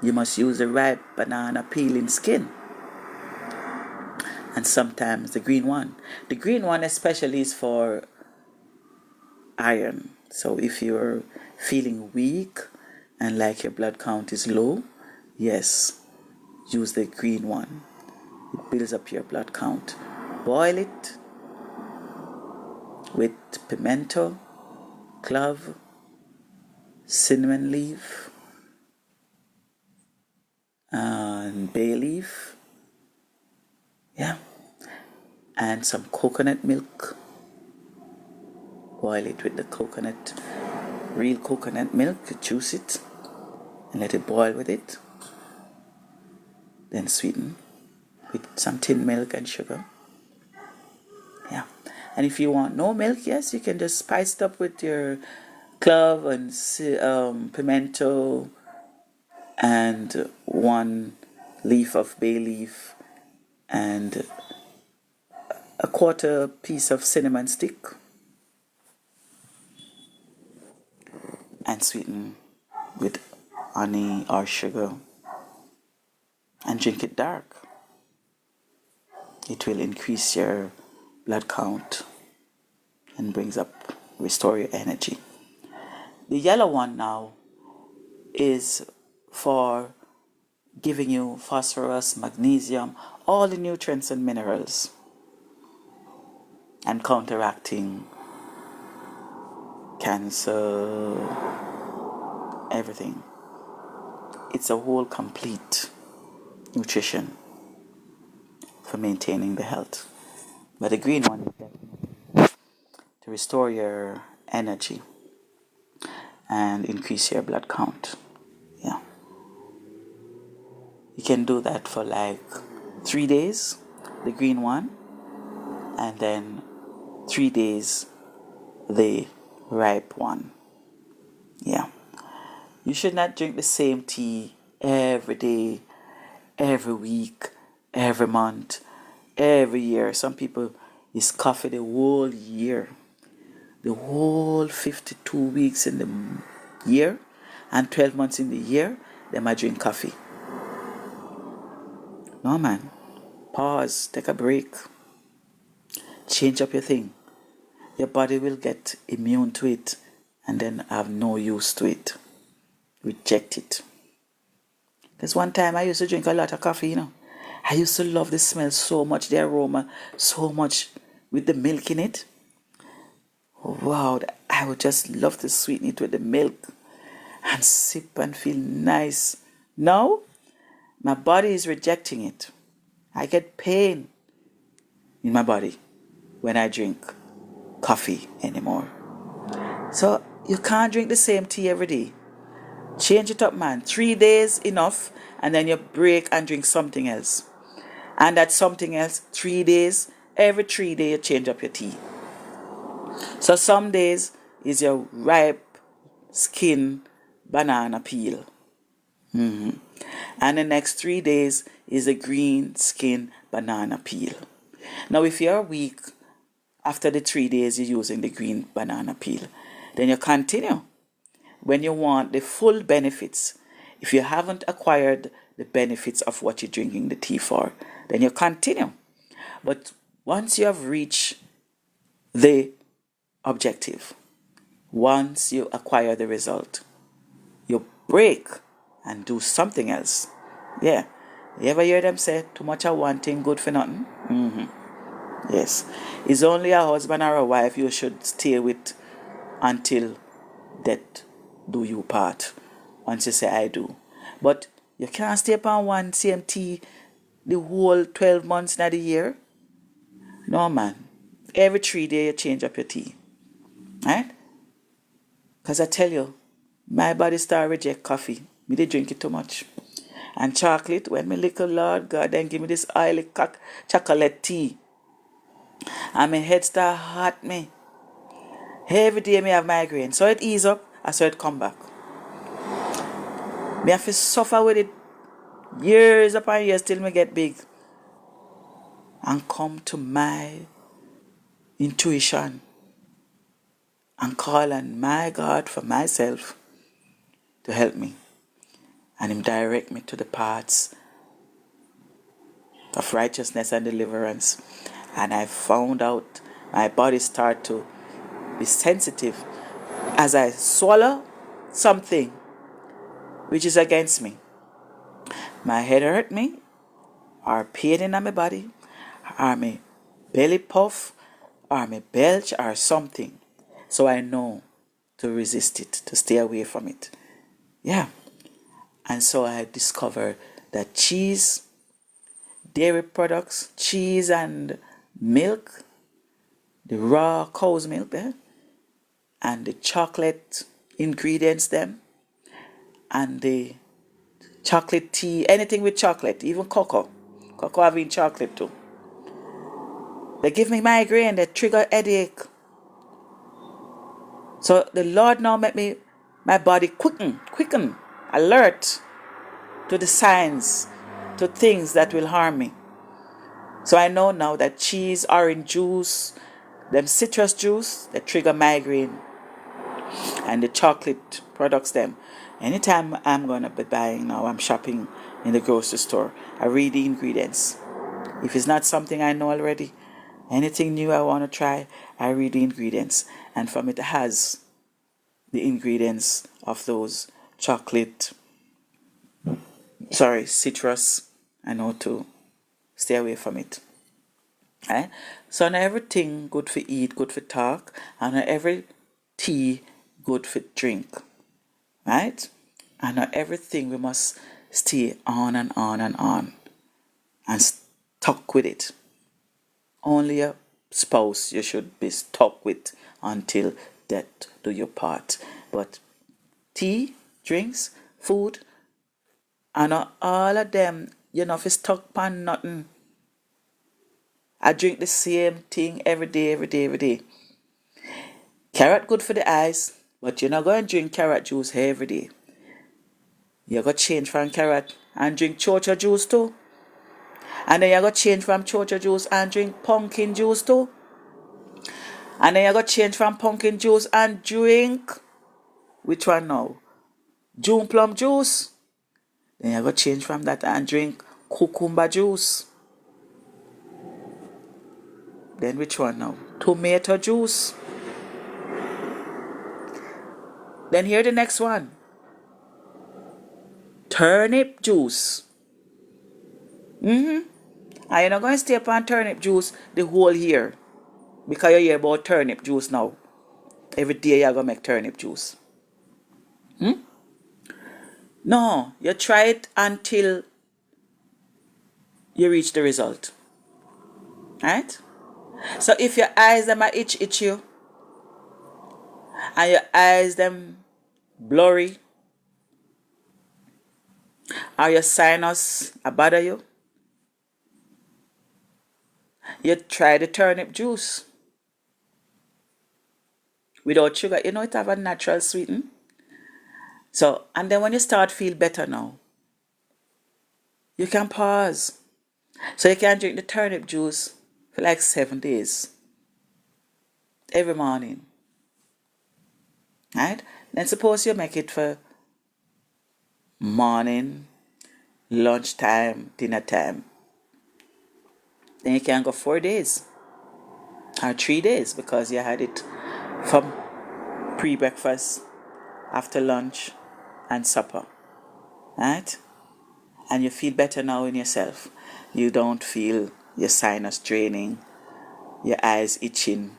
You must use the ripe banana peeling skin. And sometimes the green one. The green one especially is for iron. So if you're feeling weak and like your blood count is low, yes, use the green one. It builds up your blood count. Boil it with pimento, clove, cinnamon leaf, and bay leaf. Yeah. And some coconut milk. Boil it with the coconut, real coconut milk, juice it, and let it boil with it. Then sweeten with some tin milk and sugar. Yeah. And if you want no milk, yes, you can just spice it up with your clove and pimento and one leaf of bay leaf and a quarter piece of cinnamon stick, and sweeten with honey or sugar and drink it dark. It will increase your blood count and restore your energy. The yellow one now is for giving you phosphorus, magnesium, all the nutrients and minerals, and counteracting cancer, everything. It's a whole complete nutrition for maintaining the health. But the green one is definitely to restore your energy and increase your blood count. Yeah. You can do that for like 3 days, the green one, and then 3 days the ripe one. Yeah. You should not drink the same tea every day, every week, every month, every year. Some people is coffee the whole year, the whole 52 weeks in the year and 12 months in the year, they might drink coffee. No, man. Pause, take a break, change up your thing. Your body will get immune to it and then have no use to it. Reject it. Because one time I used to drink a lot of coffee, you know. I used to love the smell so much, the aroma so much with the milk in it. Wow, I would just love to sweeten it with the milk and sip and feel nice. Now, my body is rejecting it. I get pain in my body when I drink coffee anymore. So you can't drink the same tea every day. Change it up, man. 3 days enough, and then you break and drink something else. And that something else, 3 days. Every 3 days you change up your tea. So some days is your ripe skin banana peel. And the next 3 days is a green skin banana peel. Now if you're weak, after the 3 days you're using the green banana peel, then you continue. When you want the full benefits, if you haven't acquired the benefits of what you're drinking the tea for, then you continue. But once you have reached the objective, once you acquire the result, you break and do something else. Yeah. You ever hear them say, too much of one thing good for nothing? Yes. It's only a husband or a wife you should stay with until death do you part. Once you say I do. But you can't stay upon one same tea the whole 12 months in the year. No, man. Every 3 days you change up your tea. Right? Because I tell you, my body start reject coffee. Me they drink it too much. And chocolate, when me little Lord God then give me this oily chocolate tea. And my head start hurt me. Every day me have migraine. So it ease up, I saw it come back. Me have to suffer with it years upon years till me get big. And come to my intuition. And call on my God for myself to help me. And him direct me to the paths of righteousness and deliverance. And I found out my body start to be sensitive as I swallow something which is against me. My head hurt me, or pain in my body, or my belly puff, or my belch, or something. So I know to resist it, to stay away from it. Yeah. And so I discovered that cheese, dairy products, cheese and milk, the raw cow's milk there, and the chocolate ingredients them, and the chocolate tea, anything with chocolate, even cocoa. Cocoa having chocolate too. They give me migraine, they trigger headache. So the Lord now make me, my body quicken, alert to the signs, to things that will harm me. So I know now that cheese, orange juice, them citrus juice, they trigger migraine. And the chocolate products them. Anytime I'm going to be buying now, I'm shopping in the grocery store, I read the ingredients. If it's not something I know already, anything new I want to try, I read the ingredients. And from it has the ingredients of those citrus. I know to stay away from it. Right? So not everything good for eat, good for talk, and not every tea good for drink. Right? And not everything we must stay on and on and on and stuck with it. Only a spouse you should be stuck with until death do you part. But tea, drinks, food, and all of them, you know, if you stuck on nothing. I drink the same thing every day, every day, every day. Carrot good for the eyes, but you're not going to drink carrot juice every day. You're going to change from carrot and drink chocha juice too. And then you're going to change from chocha juice and drink pumpkin juice too. And then you're going to change from pumpkin juice and drink, which one now? June plum juice. Then you're going to change from that and drink cucumber juice. Then which one now? Tomato juice. Then here the next one. Turnip juice. And you're not going to stay upon turnip juice the whole year. Because you hear about turnip juice now. Every day you're going to make turnip juice. No, you try it until you reach the result. Right? So if your eyes them are itch you, and your eyes them blurry, or your sinus bother you, you try the turnip juice without sugar. You know it have a natural sweeten. So, and then when you start feel better now, you can pause. So you can drink the turnip juice for like 7 days. Every morning. Right? Then suppose you make it for morning, lunchtime, dinner time. Then you can go 4 days. Or 3 days because you had it from pre-breakfast, after lunch, and supper. Right? And you feel better now in yourself. You don't feel your sinus draining, your eyes itching,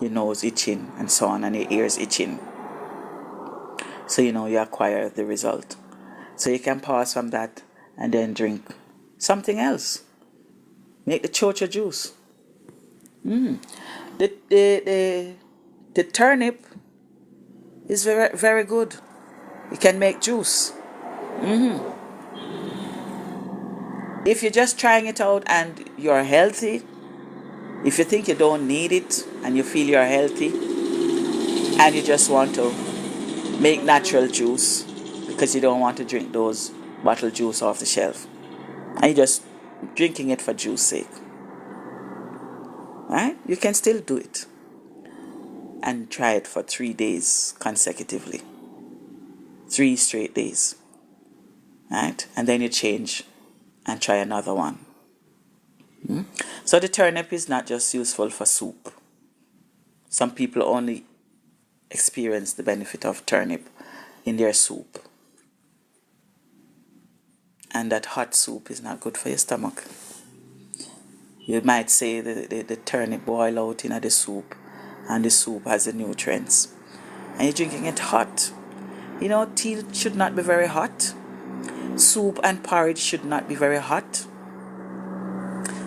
your nose itching, and so on, and your ears itching. So you acquire the result. So you can pause from that and then drink something else. Make the chocha juice. The turnip is very, very good. You can make juice. If you're just trying it out and you're healthy, if you think you don't need it and you feel you're healthy and you just want to make natural juice because you don't want to drink those bottled juice off the shelf and you're just drinking it for juice sake, right? You can still do it and try it for 3 days consecutively. 3 straight days, right? And then you change and try another one. So the turnip is not just useful for soup. Some people only experience the benefit of turnip in their soup. And that hot soup is not good for your stomach. You might say the turnip boil out in the soup and the soup has the nutrients. And you're drinking it hot. Tea should not be very hot. Soup and porridge should not be very hot.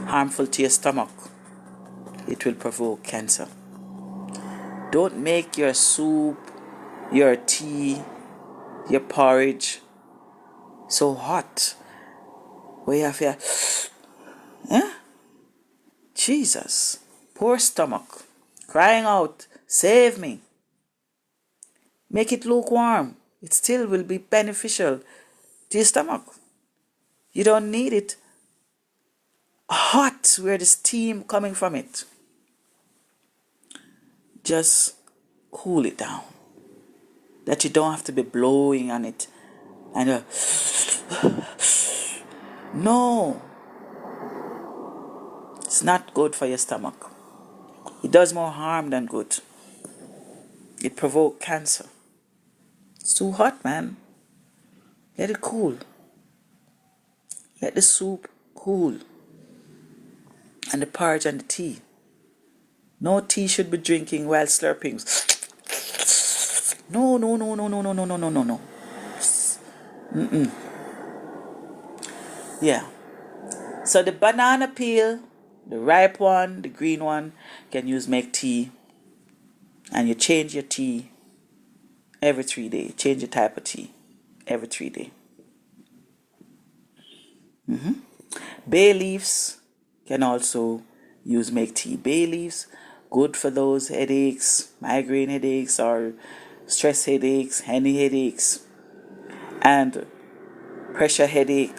Harmful to your stomach. It will provoke cancer. Don't make your soup, your tea, your porridge so hot. Where you have your... Jesus. Poor stomach. Crying out, save me. Make it lukewarm. It still will be beneficial to your stomach. You don't need it hot where the steam coming from it. Just cool it down. That you don't have to be blowing on it. And no. It's not good for your stomach. It does more harm than good. It provokes cancer. It's too hot, man. Let it cool. Let the soup cool. And the porridge and the tea. No tea should be drinking while slurping. No. Yeah. So the banana peel, the ripe one, the green one, can make tea. And you change your tea every 3 days. Change the type of tea every 3 days. Bay leaves can also use make tea. Bay leaves, good for those headaches, migraine headaches or stress headaches, any headaches, and pressure headache.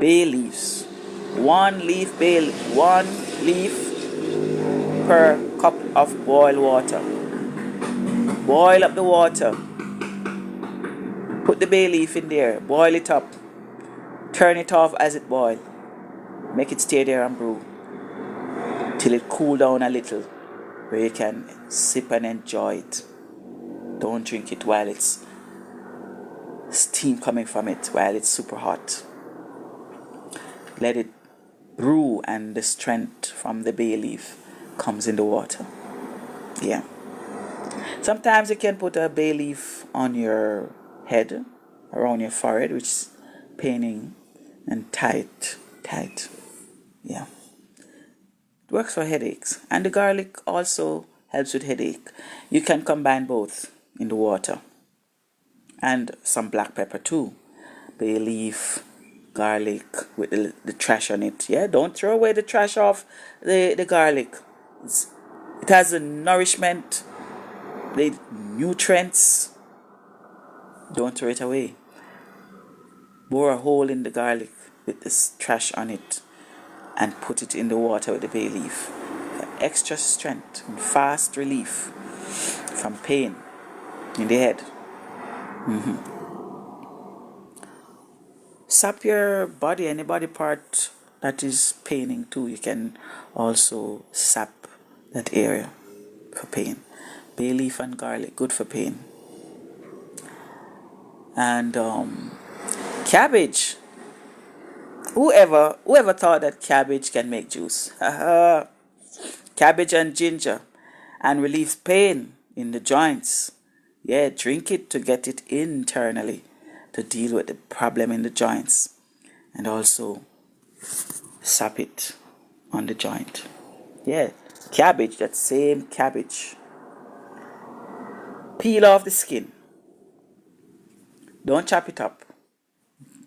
Bay leaves. One leaf per cup of boiled water. Boil up the water. Put the bay leaf in there. Boil it up. Turn it off as it boils. Make it stay there and brew till it cool down a little, where you can sip and enjoy it. Don't drink it while it's steam coming from it, while it's super hot. Let it brew and the strength from the bay leaf comes in the water. Yeah. Sometimes you can put a bay leaf on your head, around your forehead, which is paining, and tight. Yeah. It works for headaches. And the garlic also helps with headache. You can combine both in the water. And some black pepper too. Bay leaf, garlic with the trash on it. Yeah, don't throw away the trash off the garlic. It has the nourishment, the nutrients. Don't throw it away. Bore a hole in the garlic with this trash on it and put it in the water with the bay leaf. Extra strength and fast relief from pain in the head. Sap your body, any body part that is paining too. You can also sap that area for pain. Bay leaf and garlic, good for pain. And cabbage. Whoever thought that cabbage can make juice? Cabbage and ginger, and relieves pain in the joints. Yeah, drink it to get it internally to deal with the problem in the joints, and also sap it on the joint. Yeah, cabbage, that same cabbage. Peel off the skin. Don't chop it up.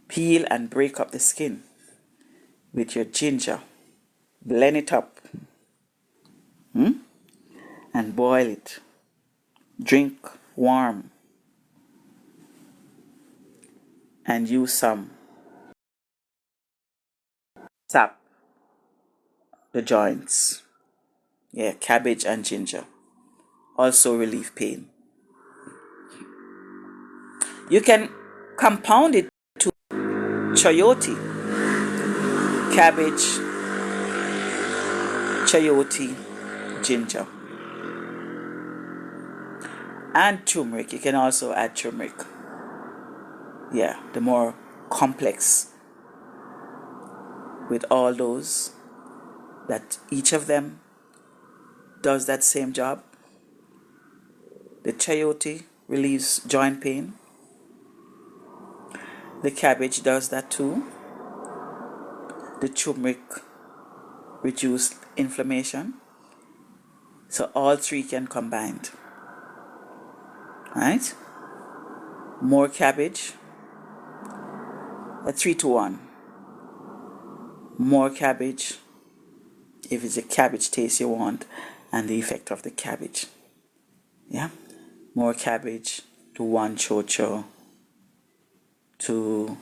Peel and break up the skin with your ginger. Blend it up. And boil it. Drink warm. And use some sap the joints. Yeah, cabbage and ginger. Also relieve pain. You can compound it to chayote. Cabbage, chayote, ginger. And turmeric. You can also add turmeric. Yeah, the more complex with all those, that each of them does that same job. The chayote relieves joint pain. The cabbage does that too. The turmeric reduces inflammation. So all three can combine. Right? More cabbage. A 3-to-1. More cabbage, if it's a cabbage taste you want, and the effect of the cabbage. Yeah? More cabbage to 1 chocho to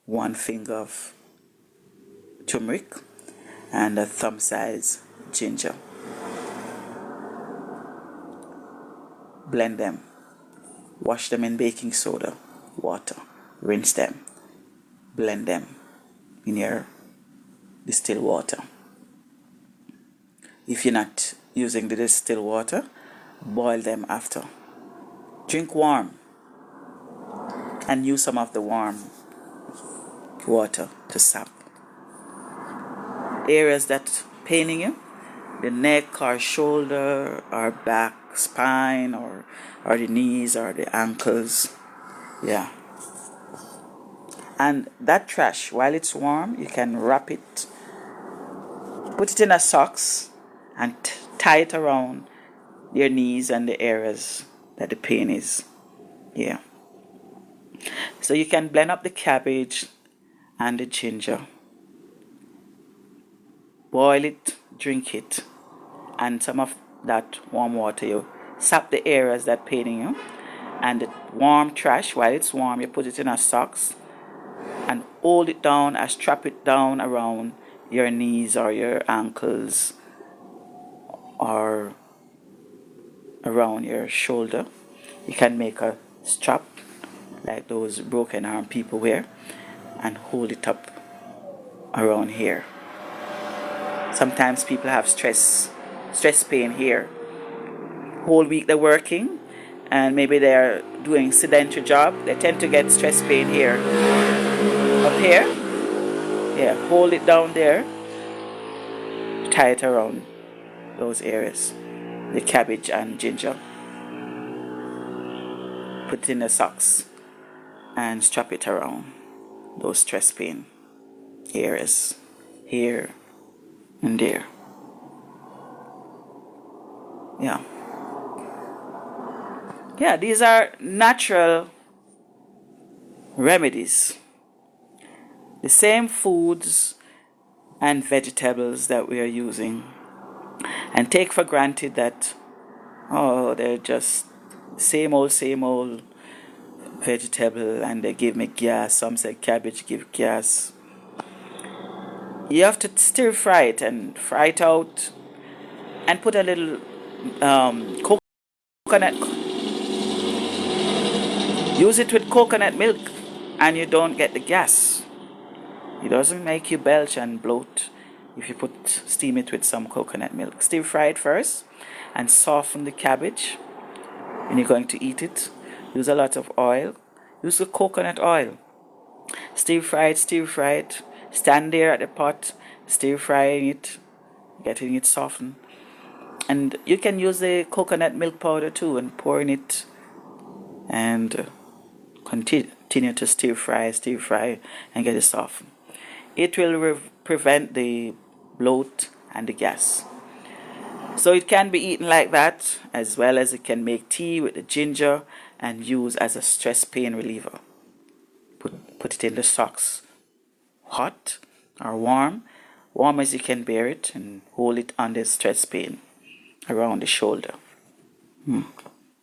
1 finger of turmeric and a thumb size ginger. Blend them. Wash them in baking soda, water. Rinse them. Blend them in your distilled water. If you're not using the distilled water, boil them after. Drink warm and use some of the warm water to sap. Areas that paining you, the neck or shoulder or back, spine or the knees or the ankles. Yeah. And that trash, while it's warm, you can wrap it, put it in a socks and tie it around your knees and the areas that the pain is. Yeah. So you can blend up the cabbage and the ginger. boil it, drink it, and some of that warm water you sap the areas that paining you, and the warm trash, while it's warm, you put it in a socks and hold it down and strap it down around your knees or your ankles or around your shoulder. You can make a strap like those broken arm people wear and hold it up around here. Sometimes people have stress pain here. Whole week they're working and maybe they're doing sedentary job. They tend to get stress pain here. Up here. Yeah, hold it down there. Tie it around those areas. The cabbage and ginger. Put it in the socks and strap it around those stress pain areas. Here and there. Yeah. Yeah, these are natural remedies. The same foods and vegetables that we are using, and take for granted that, oh, they're just same old vegetable and they give me gas. Some say cabbage give gas. You have to stir fry it and fry it out and put a little coconut. Use it with coconut milk and you don't get the gas. It doesn't make you belch and bloat if you steam it with some coconut milk. Stir fry it first and soften the cabbage when you're going to eat it. Use a lot of oil. Use the coconut oil. Stir fry it. Stand there at the pot, stir frying it, getting it softened. And you can use the coconut milk powder too and pour in it and continue to stir fry and get it softened. It will prevent the bloat and the got. So it can be eaten like that, as well as it can make tea with the ginger and use as a stress pain reliever. Put it in the socks, hot or warm as you can bear it, and hold it on the stress pain around the shoulder,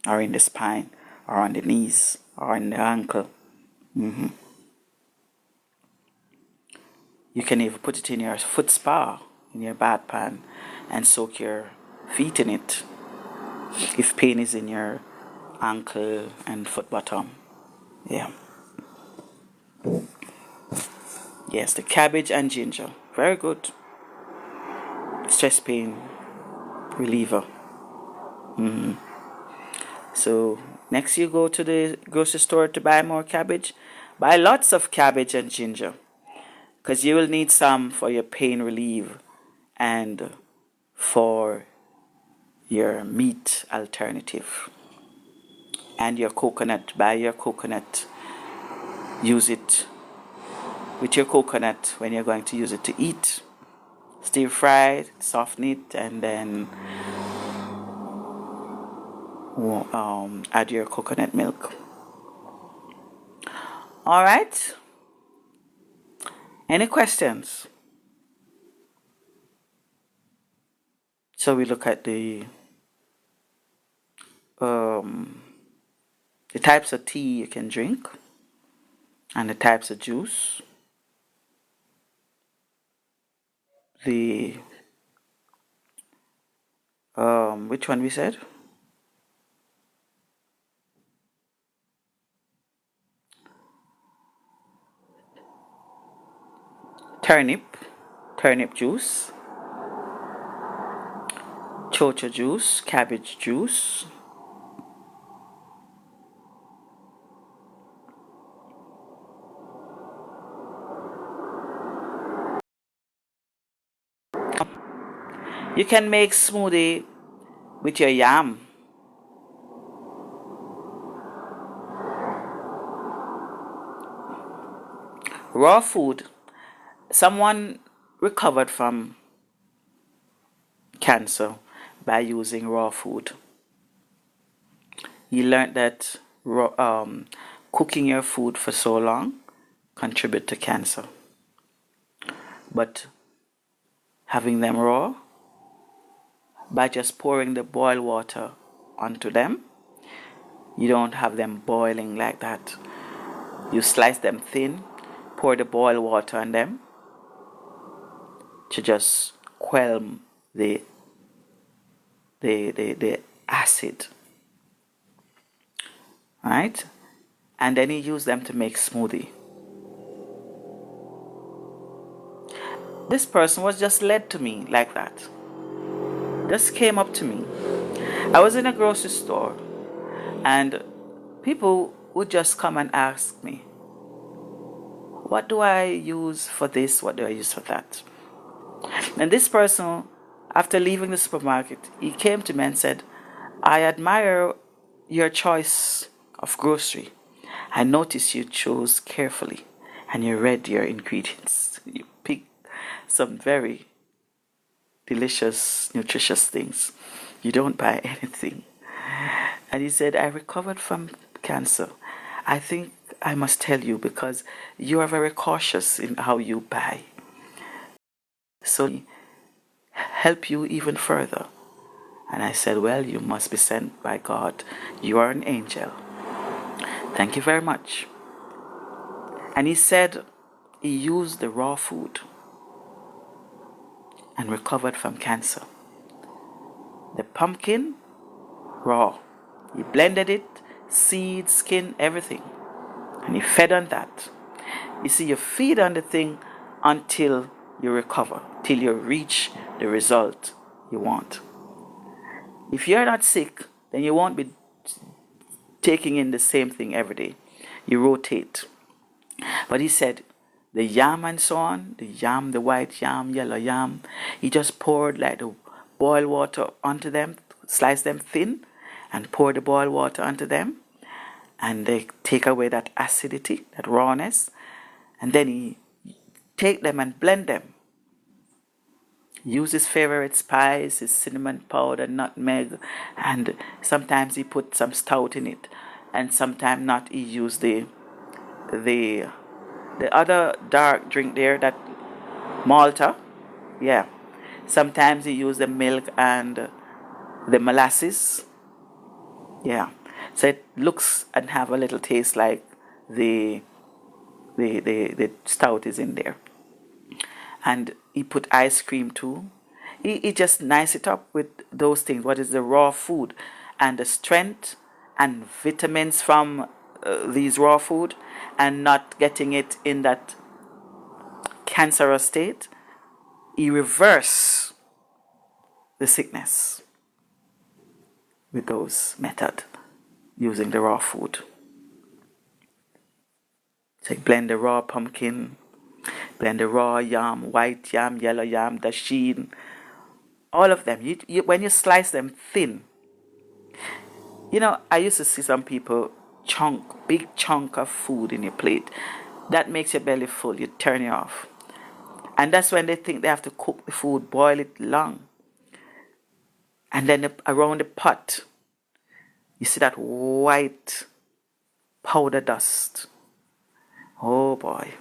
or in the spine, or on the knees, or in the ankle. You can even put it in your foot spa, in your bath pan, and soak your feet in it if pain is in your ankle and foot bottom. Yeah. Yes, the cabbage and ginger. Very good. Stress pain reliever. So next you go to the grocery store to buy more cabbage. Buy lots of cabbage and ginger, because you will need some for your pain relief and for your meat alternative. And your coconut. Buy your coconut. Use it with your coconut when you're going to use it to eat. Stir fry it, soften it, and then add your coconut milk. All right. Any questions? So we look at the types of tea you can drink and the types of juice. The which one we said? Turnip juice, chocha juice, cabbage juice, you can make smoothie with your yam. Raw food. Someone recovered from cancer by using raw food. He learned that cooking your food for so long contribute to cancer. But having them raw by just pouring the boiled water onto them. You don't have them boiling like that. You slice them thin, pour the boiled water on them to just quell the acid. Right? And then you use them to make smoothie. This person was just led to me like that. Just came up to me. I was in a grocery store and people would just come and ask me, what do I use for this? What do I use for that? And this person, after leaving the supermarket, he came to me and said, I admire your choice of grocery. I noticed you chose carefully and you read your ingredients. You picked some very delicious, nutritious things. You don't buy anything. And he said, I recovered from cancer. I think I must tell you because you are very cautious in how you buy. So help you even further. And I said, well, you must be sent by God. You are an angel. Thank you very much. And he said he used the raw food and recovered from cancer. The pumpkin, raw. He blended it, seed, skin, everything. And he fed on that. You see, you feed on the thing until you recover, till you reach the result you want. If you're not sick, then you won't be taking in the same thing every day. You rotate. But he said, the yam and so on, the yam, the white yam, yellow yam, he just poured like the boiled water onto them, slice them thin, and pour the boiled water onto them. And they take away that acidity, that rawness. And then he take them and blend them. Use his favorite spice, his cinnamon powder, nutmeg, and sometimes he put some stout in it, and sometimes not. He used the other dark drink there, that Malta, yeah. Sometimes he used the milk and the molasses, yeah. So it looks and have a little taste like the stout is in there. And he put ice cream too. He just nice it up with those things. What is the raw food and the strength and vitamins from these raw food, and not getting it in that cancerous state. He reverse the sickness with those methods using the raw food. So blend the raw pumpkin, blend the raw yam, white yam, yellow yam, the sheen, all of them. When you slice them thin, you know, I used to see some people big chunk of food in your plate. That makes your belly full. You turn it off. And that's when they think they have to cook the food, boil it long. And then around the pot, you see that white powder dust. Oh boy.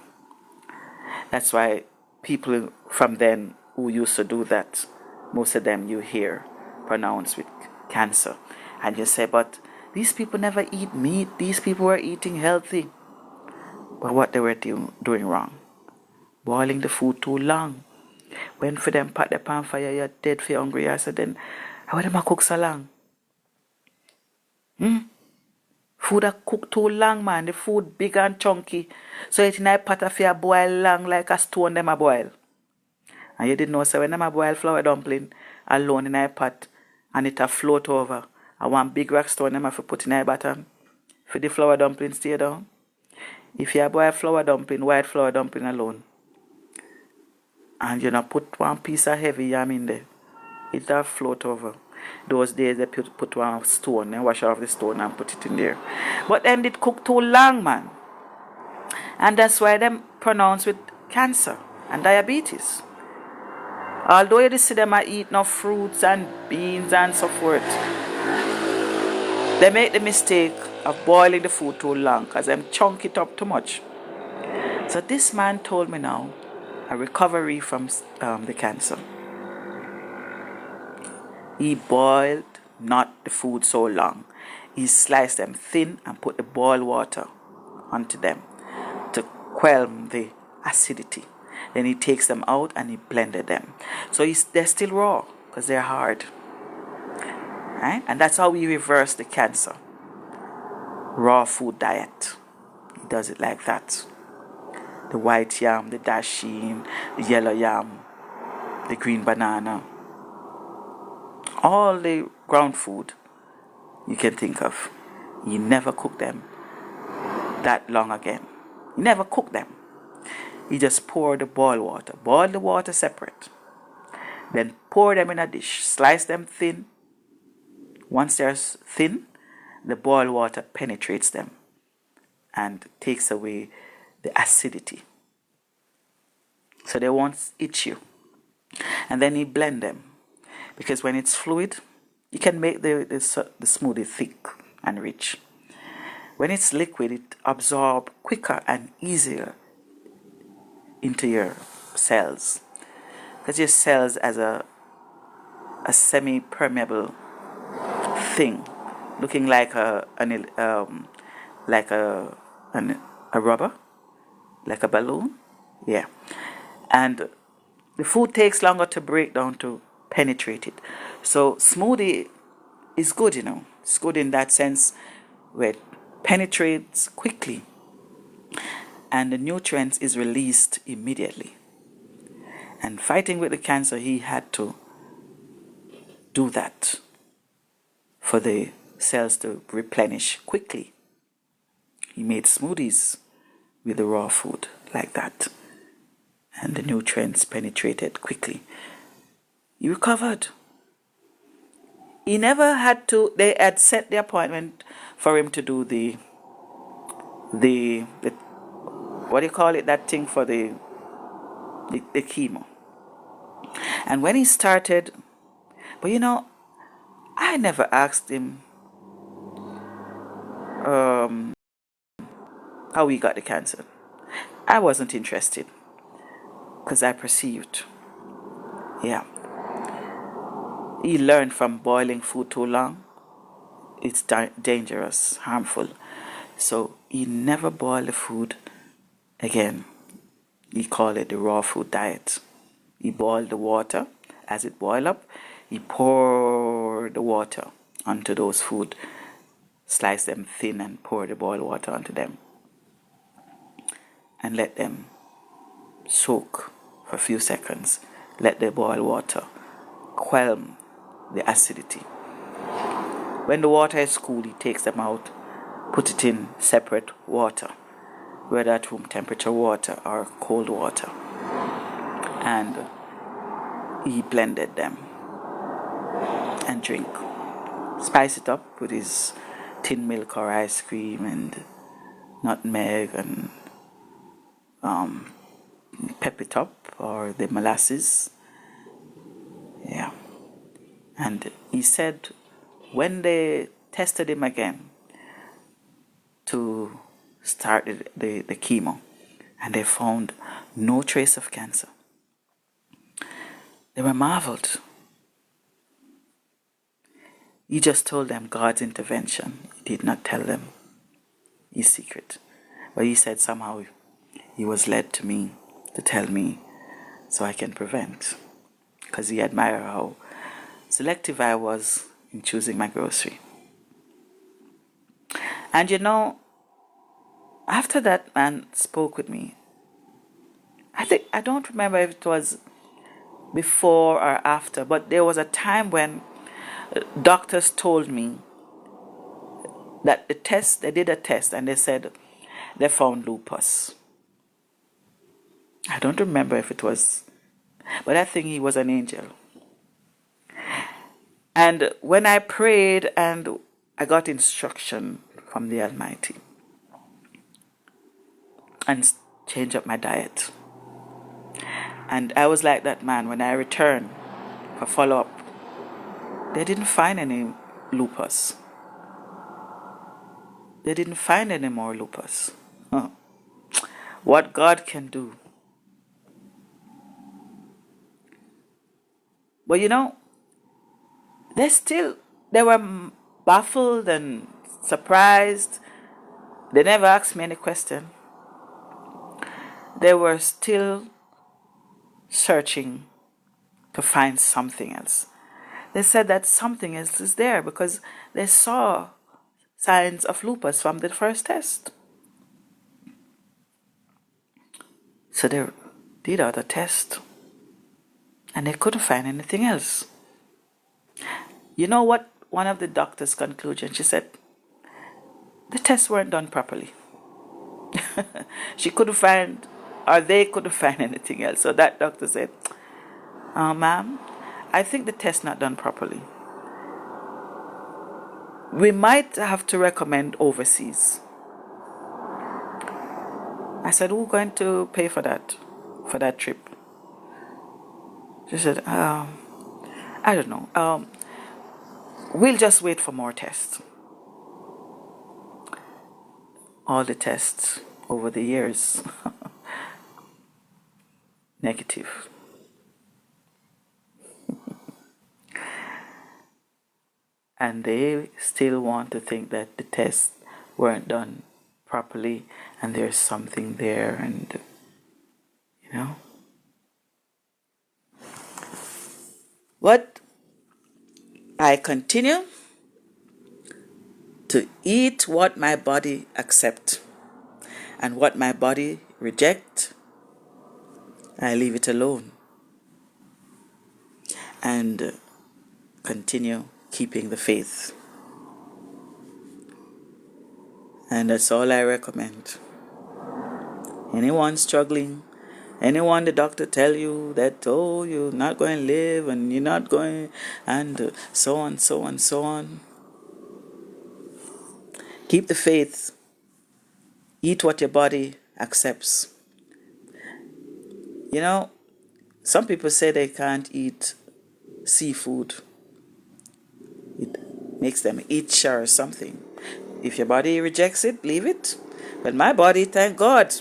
That's why people from then who used to do that, most of them you hear pronounced with cancer. And you say, but these people never eat meat. These people were eating healthy. But what they were doing wrong? Boiling the food too long. When for them pat the pan fire, you're dead for hungry. I said, then how them cook so long? Food are cooked too long, man. The food big and chunky. So it in a pot of your boil long like a stone them a boil. And you didn't know, so when them a boil flour dumpling alone in a pot and it a float over, I want big rock stone them have to put in a bottom for the flour dumpling stay down. If you boil flour dumpling, white flour dumpling alone, and you not put one piece of heavy yam in there, it a float over. Those days they put one stone and wash off the stone and put it in there. But them did cook too long, man. And that's why them pronounced with cancer and diabetes. Although you see them eat no fruits and beans and so forth, they make the mistake of boiling the food too long because them chunk it up too much. So this man told me now a recovery from the cancer. He boiled not the food so long. He sliced them thin and put the boiled water onto them to quell the acidity. Then he takes them out and he blended them. So they're still raw because they're hard. Right? And that's how we reverse the cancer. Raw food diet. He does it like that. The white yam, the dasheen, the yellow yam, the green banana. All the ground food you can think of. You never cook them that long again. You never cook them. You just pour the boiled water. Boil the water separate. Then pour them in a dish. Slice them thin. Once they're thin, the boiled water penetrates them and takes away the acidity. So they won't itch you. And then you blend them. Because when it's fluid, you can make the smoothie thick and rich. When it's liquid, it absorbs quicker and easier into your cells. Because your cells as a semi-permeable thing, looking like a rubber, like a balloon. Yeah. And the food takes longer to break down to penetrate it. So smoothie is good, It's good in that sense where it penetrates quickly and the nutrients is released immediately. And fighting with the cancer, he had to do that for the cells to replenish quickly. He made smoothies with the raw food like that. And the nutrients penetrated quickly. He recovered. He never had to, they had set the appointment for him to do the what do you call it, that thing for the chemo. And when he started, but I never asked him how he got the cancer. I wasn't interested because I perceived. Yeah. He learned from boiling food too long. It's dangerous, harmful. So he never boiled the food again. He called it the raw food diet. He boiled the water. As it boiled up, he poured the water onto those food, slice them thin and pour the boiled water onto them. And let them soak for a few seconds. Let the boiled water quell the acidity. When the water is cool, he takes them out, put it in separate water, whether at room temperature water or cold water. And he blended them and drink. Spice it up with his tin milk or ice cream and nutmeg and pep it up, or the molasses. Yeah. And he said when they tested him again to start the chemo, and they found no trace of cancer, they were marveled. He just told them God's intervention. He did not tell them his secret. But he said somehow he was led to me to tell me so I can prevent. Because he admired how selective I was in choosing my grocery. And after that man spoke with me, I don't remember if it was before or after, but there was a time when doctors told me that they did a test and they said they found lupus. I don't remember if it was, but I think he was an angel. And when I prayed and I got instruction from the Almighty and changed up my diet, and I was like that man when I returned for follow-up, they didn't find any lupus. They didn't find any more lupus. Huh. What God can do. But they were baffled and surprised. They never asked me any question. They were still searching to find something else. They said that something else is there because they saw signs of lupus from the first test. So they did other tests and they couldn't find anything else. You know what one of the doctor's conclusions? She said the tests weren't done properly. She couldn't find, or they couldn't find anything else. So that doctor said, ma'am, I think the test's not done properly. We might have to recommend overseas. I said, who's going to pay for that trip? She said, I don't know. We'll just wait for more tests. All the tests over the years, negative. And they still want to think that the tests weren't done properly and there's something there, and But I continue to eat what my body accepts, and what my body rejects, I leave it alone and continue keeping the faith. And that's all I recommend. Anyone struggling, anyone the doctor tell you that, oh, you're not going to live and you're not going, and so on, so on, so on. Keep the faith. Eat what your body accepts. You know, some people say they can't eat seafood. It makes them itch or something. If your body rejects it, leave it. But my body, thank God,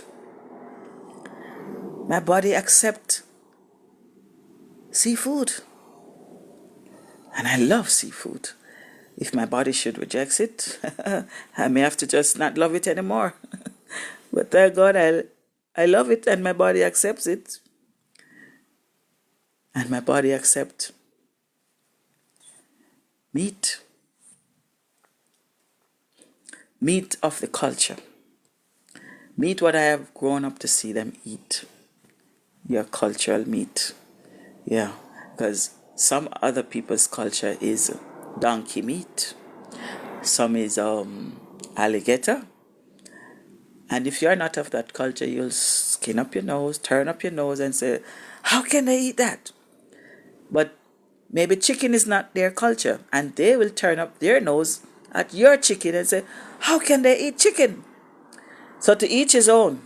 my body accepts seafood. And I love seafood. If my body should reject it, I may have to just not love it anymore. But thank God I love it and my body accepts it. And my body accepts meat. Meat of the culture. Meat what I have grown up to see them eat. Your cultural meat. Yeah, because some other people's culture is donkey meat. Some is alligator. And if you're not of that culture, you'll skin up your nose, turn up your nose and say, how can they eat that? But maybe chicken is not their culture, and they will turn up their nose at your chicken and say, how can they eat chicken? So to each his own.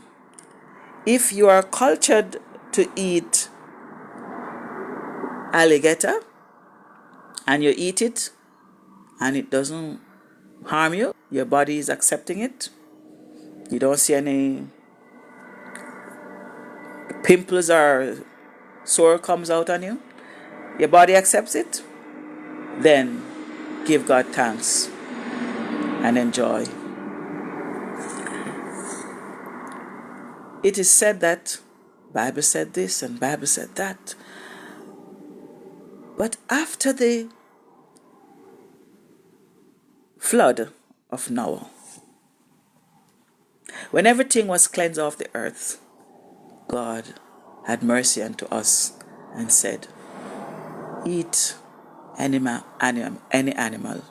If you are cultured to eat alligator and you eat it and it doesn't harm you, your body is accepting it, you don't see any pimples or sore comes out on you, your body accepts it, then give God thanks and enjoy. It is said that Bible said this and Bible said that. But after the flood of Noah, when everything was cleansed off the earth, God had mercy unto us and said, eat any animal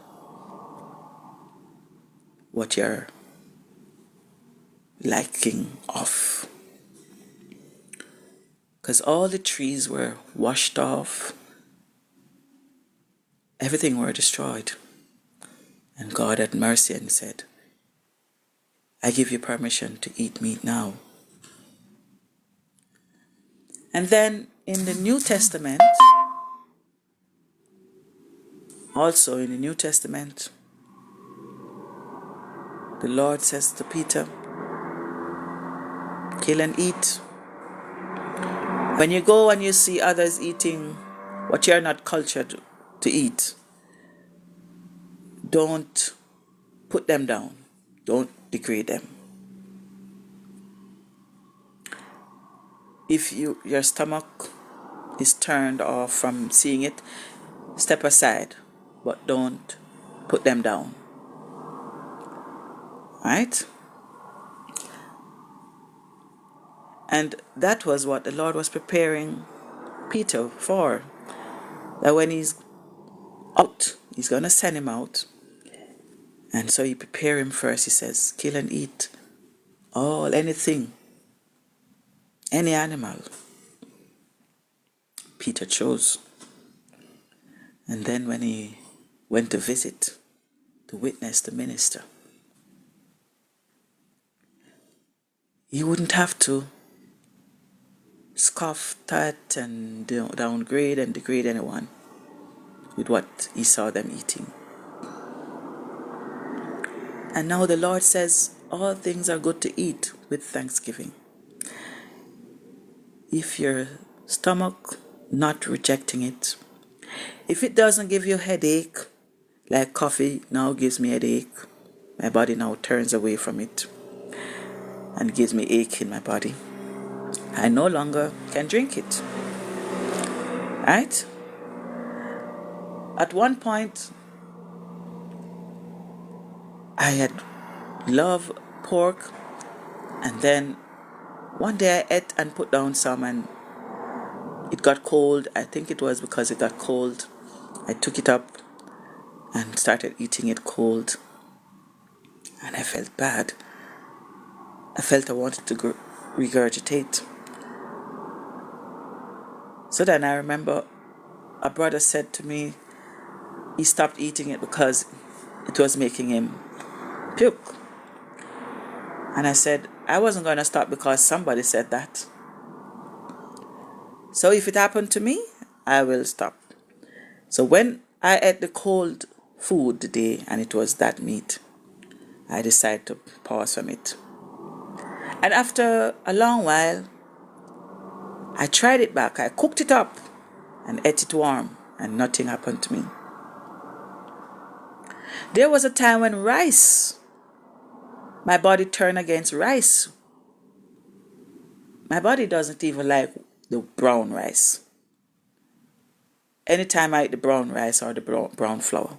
what you're liking of. Because all the trees were washed off, everything were destroyed. And God had mercy and said, I give you permission to eat meat now. And then in the New Testament, also in the New Testament, the Lord says to Peter, kill and eat. When you go and you see others eating what you're not cultured to eat, don't put them down. Don't degrade them. If your stomach is turned off from seeing it, step aside, but don't put them down. Right? And that was what the Lord was preparing Peter for. That when he's out, he's going to send him out. And so he prepare him first. He says, kill and eat anything, any animal. Peter chose. And then when he went to visit, to witness, the minister, he wouldn't have to scoff at and downgrade and degrade anyone with what he saw them eating. And now the Lord says, all things are good to eat with thanksgiving. If your stomach not rejecting it, if it doesn't give you headache, like coffee now gives me headache, my body now turns away from it and gives me ache in my body, I no longer can drink it. Right? At one point, I had loved pork, and then one day I ate and put down some, and it got cold. I think it was because it got cold. I took it up and started eating it cold, and I felt bad. I felt I wanted to regurgitate. So then I remember a brother said to me he stopped eating it because it was making him puke. And I said I wasn't going to stop because somebody said that. So if it happened to me, I will stop. So when I ate the cold food today and it was that meat, I decided to pause from it. And after a long while, I tried it back. I cooked it up and ate it warm, and nothing happened to me. There was a time when rice, my body turned against rice. My body doesn't even like the brown rice. Anytime I eat the brown rice or the brown flour,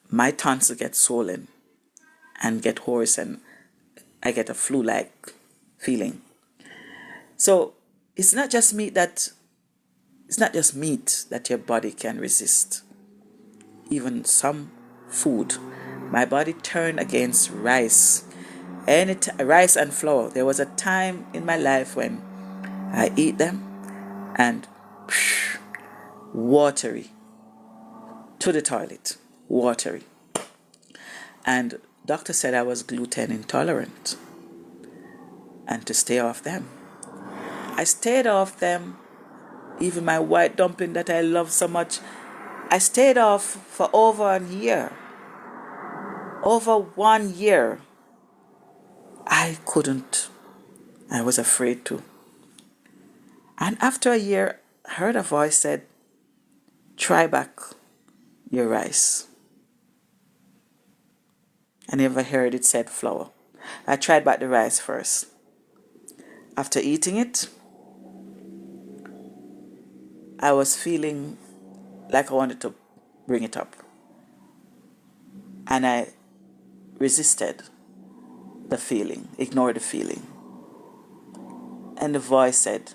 my tonsils get swollen and get hoarse, and I get a flu-like feeling. So it's not just meat that your body can resist. Even some food, my body turned against rice. Rice and flour. There was a time in my life when I eat them and watery to the toilet, watery. And doctor said I was gluten intolerant and to stay off them. I stayed off them. Even my white dumpling that I love so much, I stayed off for over a year. Over 1 year. I couldn't. I was afraid to. And after a year, I heard a voice said, try back your rice. I never heard it said flour. I tried back the rice first. After eating it, I was feeling like I wanted to bring it up. And I resisted the feeling, ignored the feeling. And the voice said,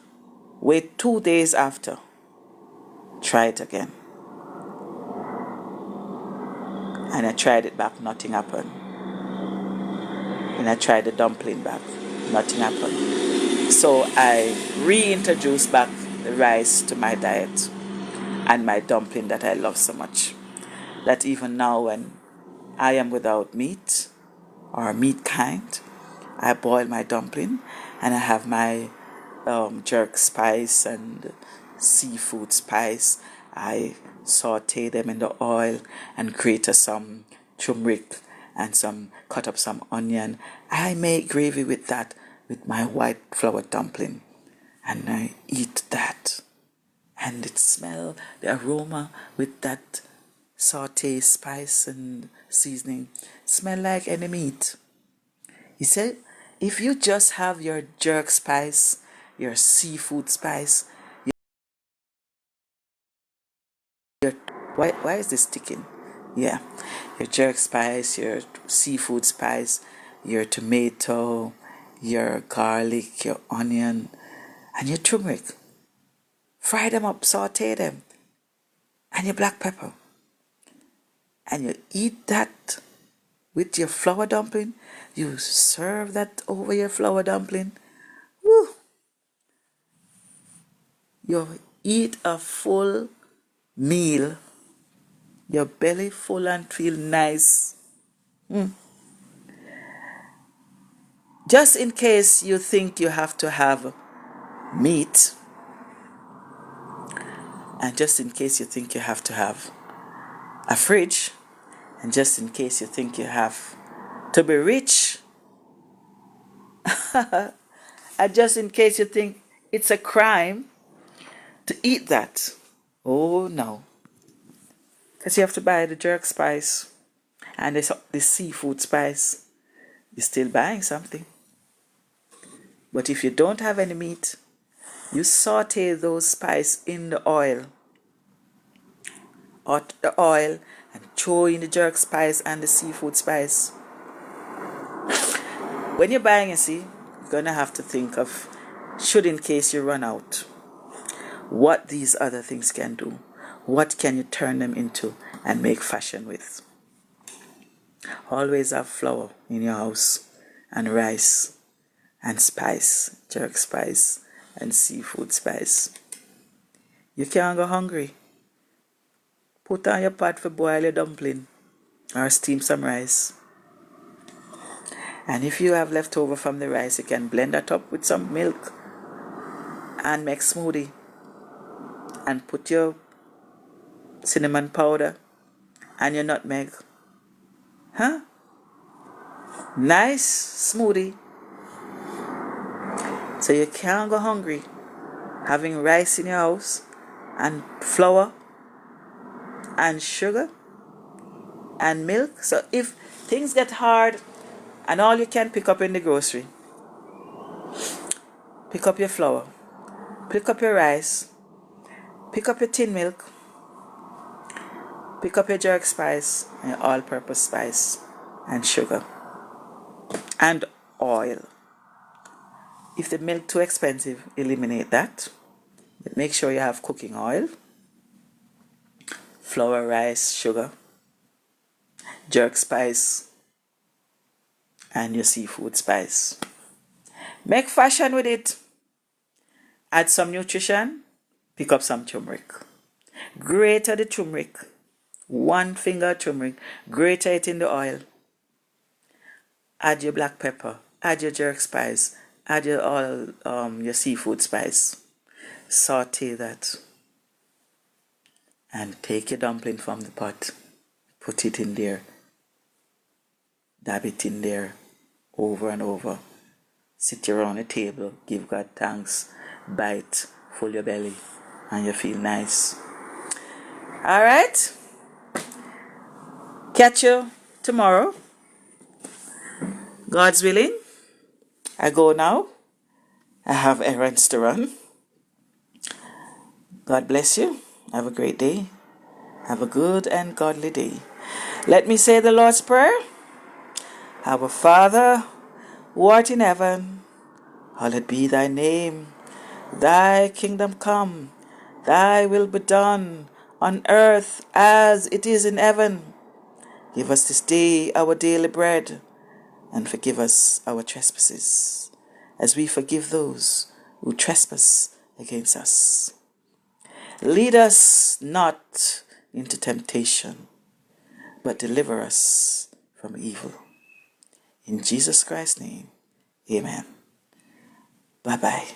wait 2 days after, try it again. And I tried it back, nothing happened. And I tried the dumpling back, nothing happened. So I reintroduced back the rice to my diet and my dumpling that I love so much. That even now when I am without meat or meat kind, I boil my dumpling and I have my jerk spice and seafood spice. I saute them in the oil and grate some turmeric and cut up some onion. I make gravy with that, with my white flour dumpling, and I eat that. And it smells, the aroma with that saute, spice and seasoning, smell like any meat. He said, if you just have your jerk spice, your seafood spice, your, why is this sticking? Yeah, your jerk spice, your seafood spice, your tomato, your garlic, your onion, and your turmeric. Fry them up, saute them, and your black pepper. And you eat that with your flour dumpling. You serve that over your flour dumpling. Woo! You eat a full meal. Your belly full and feel nice. Just in case you think you have to have meat, and just in case you think you have to have a fridge, and just in case you think you have to be rich, and just in case you think it's a crime to eat that. Oh no. Because you have to buy the jerk spice and the seafood spice. You're still buying something. But if you don't have any meat, you saute those spices in the oil. Hot the oil and throw in the jerk spice and the seafood spice. When you're buying, you see, you're going to have to think of, should in case you run out, what these other things can do. What can you turn them into and make fashion with? Always have flour in your house and rice and spice, jerk spice and seafood spice. You can't go hungry. Put on your pot for boil your dumpling or steam some rice. And if you have leftover from the rice, you can blend that up with some milk and make smoothie. And put your cinnamon powder and your nutmeg. Huh? Nice smoothie. So you can't go hungry. Having rice in your house and flour and sugar and milk. So if things get hard and all you can pick up in the grocery, pick up your flour, pick up your rice, pick up your tin milk, pick up your jerk spice and your all-purpose spice and sugar and oil. If the milk too expensive, eliminate that. But make sure you have cooking oil, flour, rice, sugar, jerk spice, and your seafood spice. Make fashion with it. Add some nutrition. Pick up some turmeric. Grate the turmeric. 1 finger turmeric. Grate it in the oil. Add your black pepper. Add your jerk spice. Add your your seafood spice. Saute that. And take your dumpling from the pot. Put it in there. Dab it in there. Over and over. Sit around the table. Give God thanks. Bite. Full your belly. And you feel nice. Alright? Catch you tomorrow. God's willing. I go now. I have errands to run. God bless you. Have a great day. Have a good and godly day. Let me say the Lord's Prayer. Our Father, who art in heaven, hallowed be thy name. Thy kingdom come. Thy will be done on earth as it is in heaven. Give us this day our daily bread, and forgive us our trespasses, as we forgive those who trespass against us. Lead us not into temptation, but deliver us from evil. In Jesus Christ's name, amen. Bye-bye.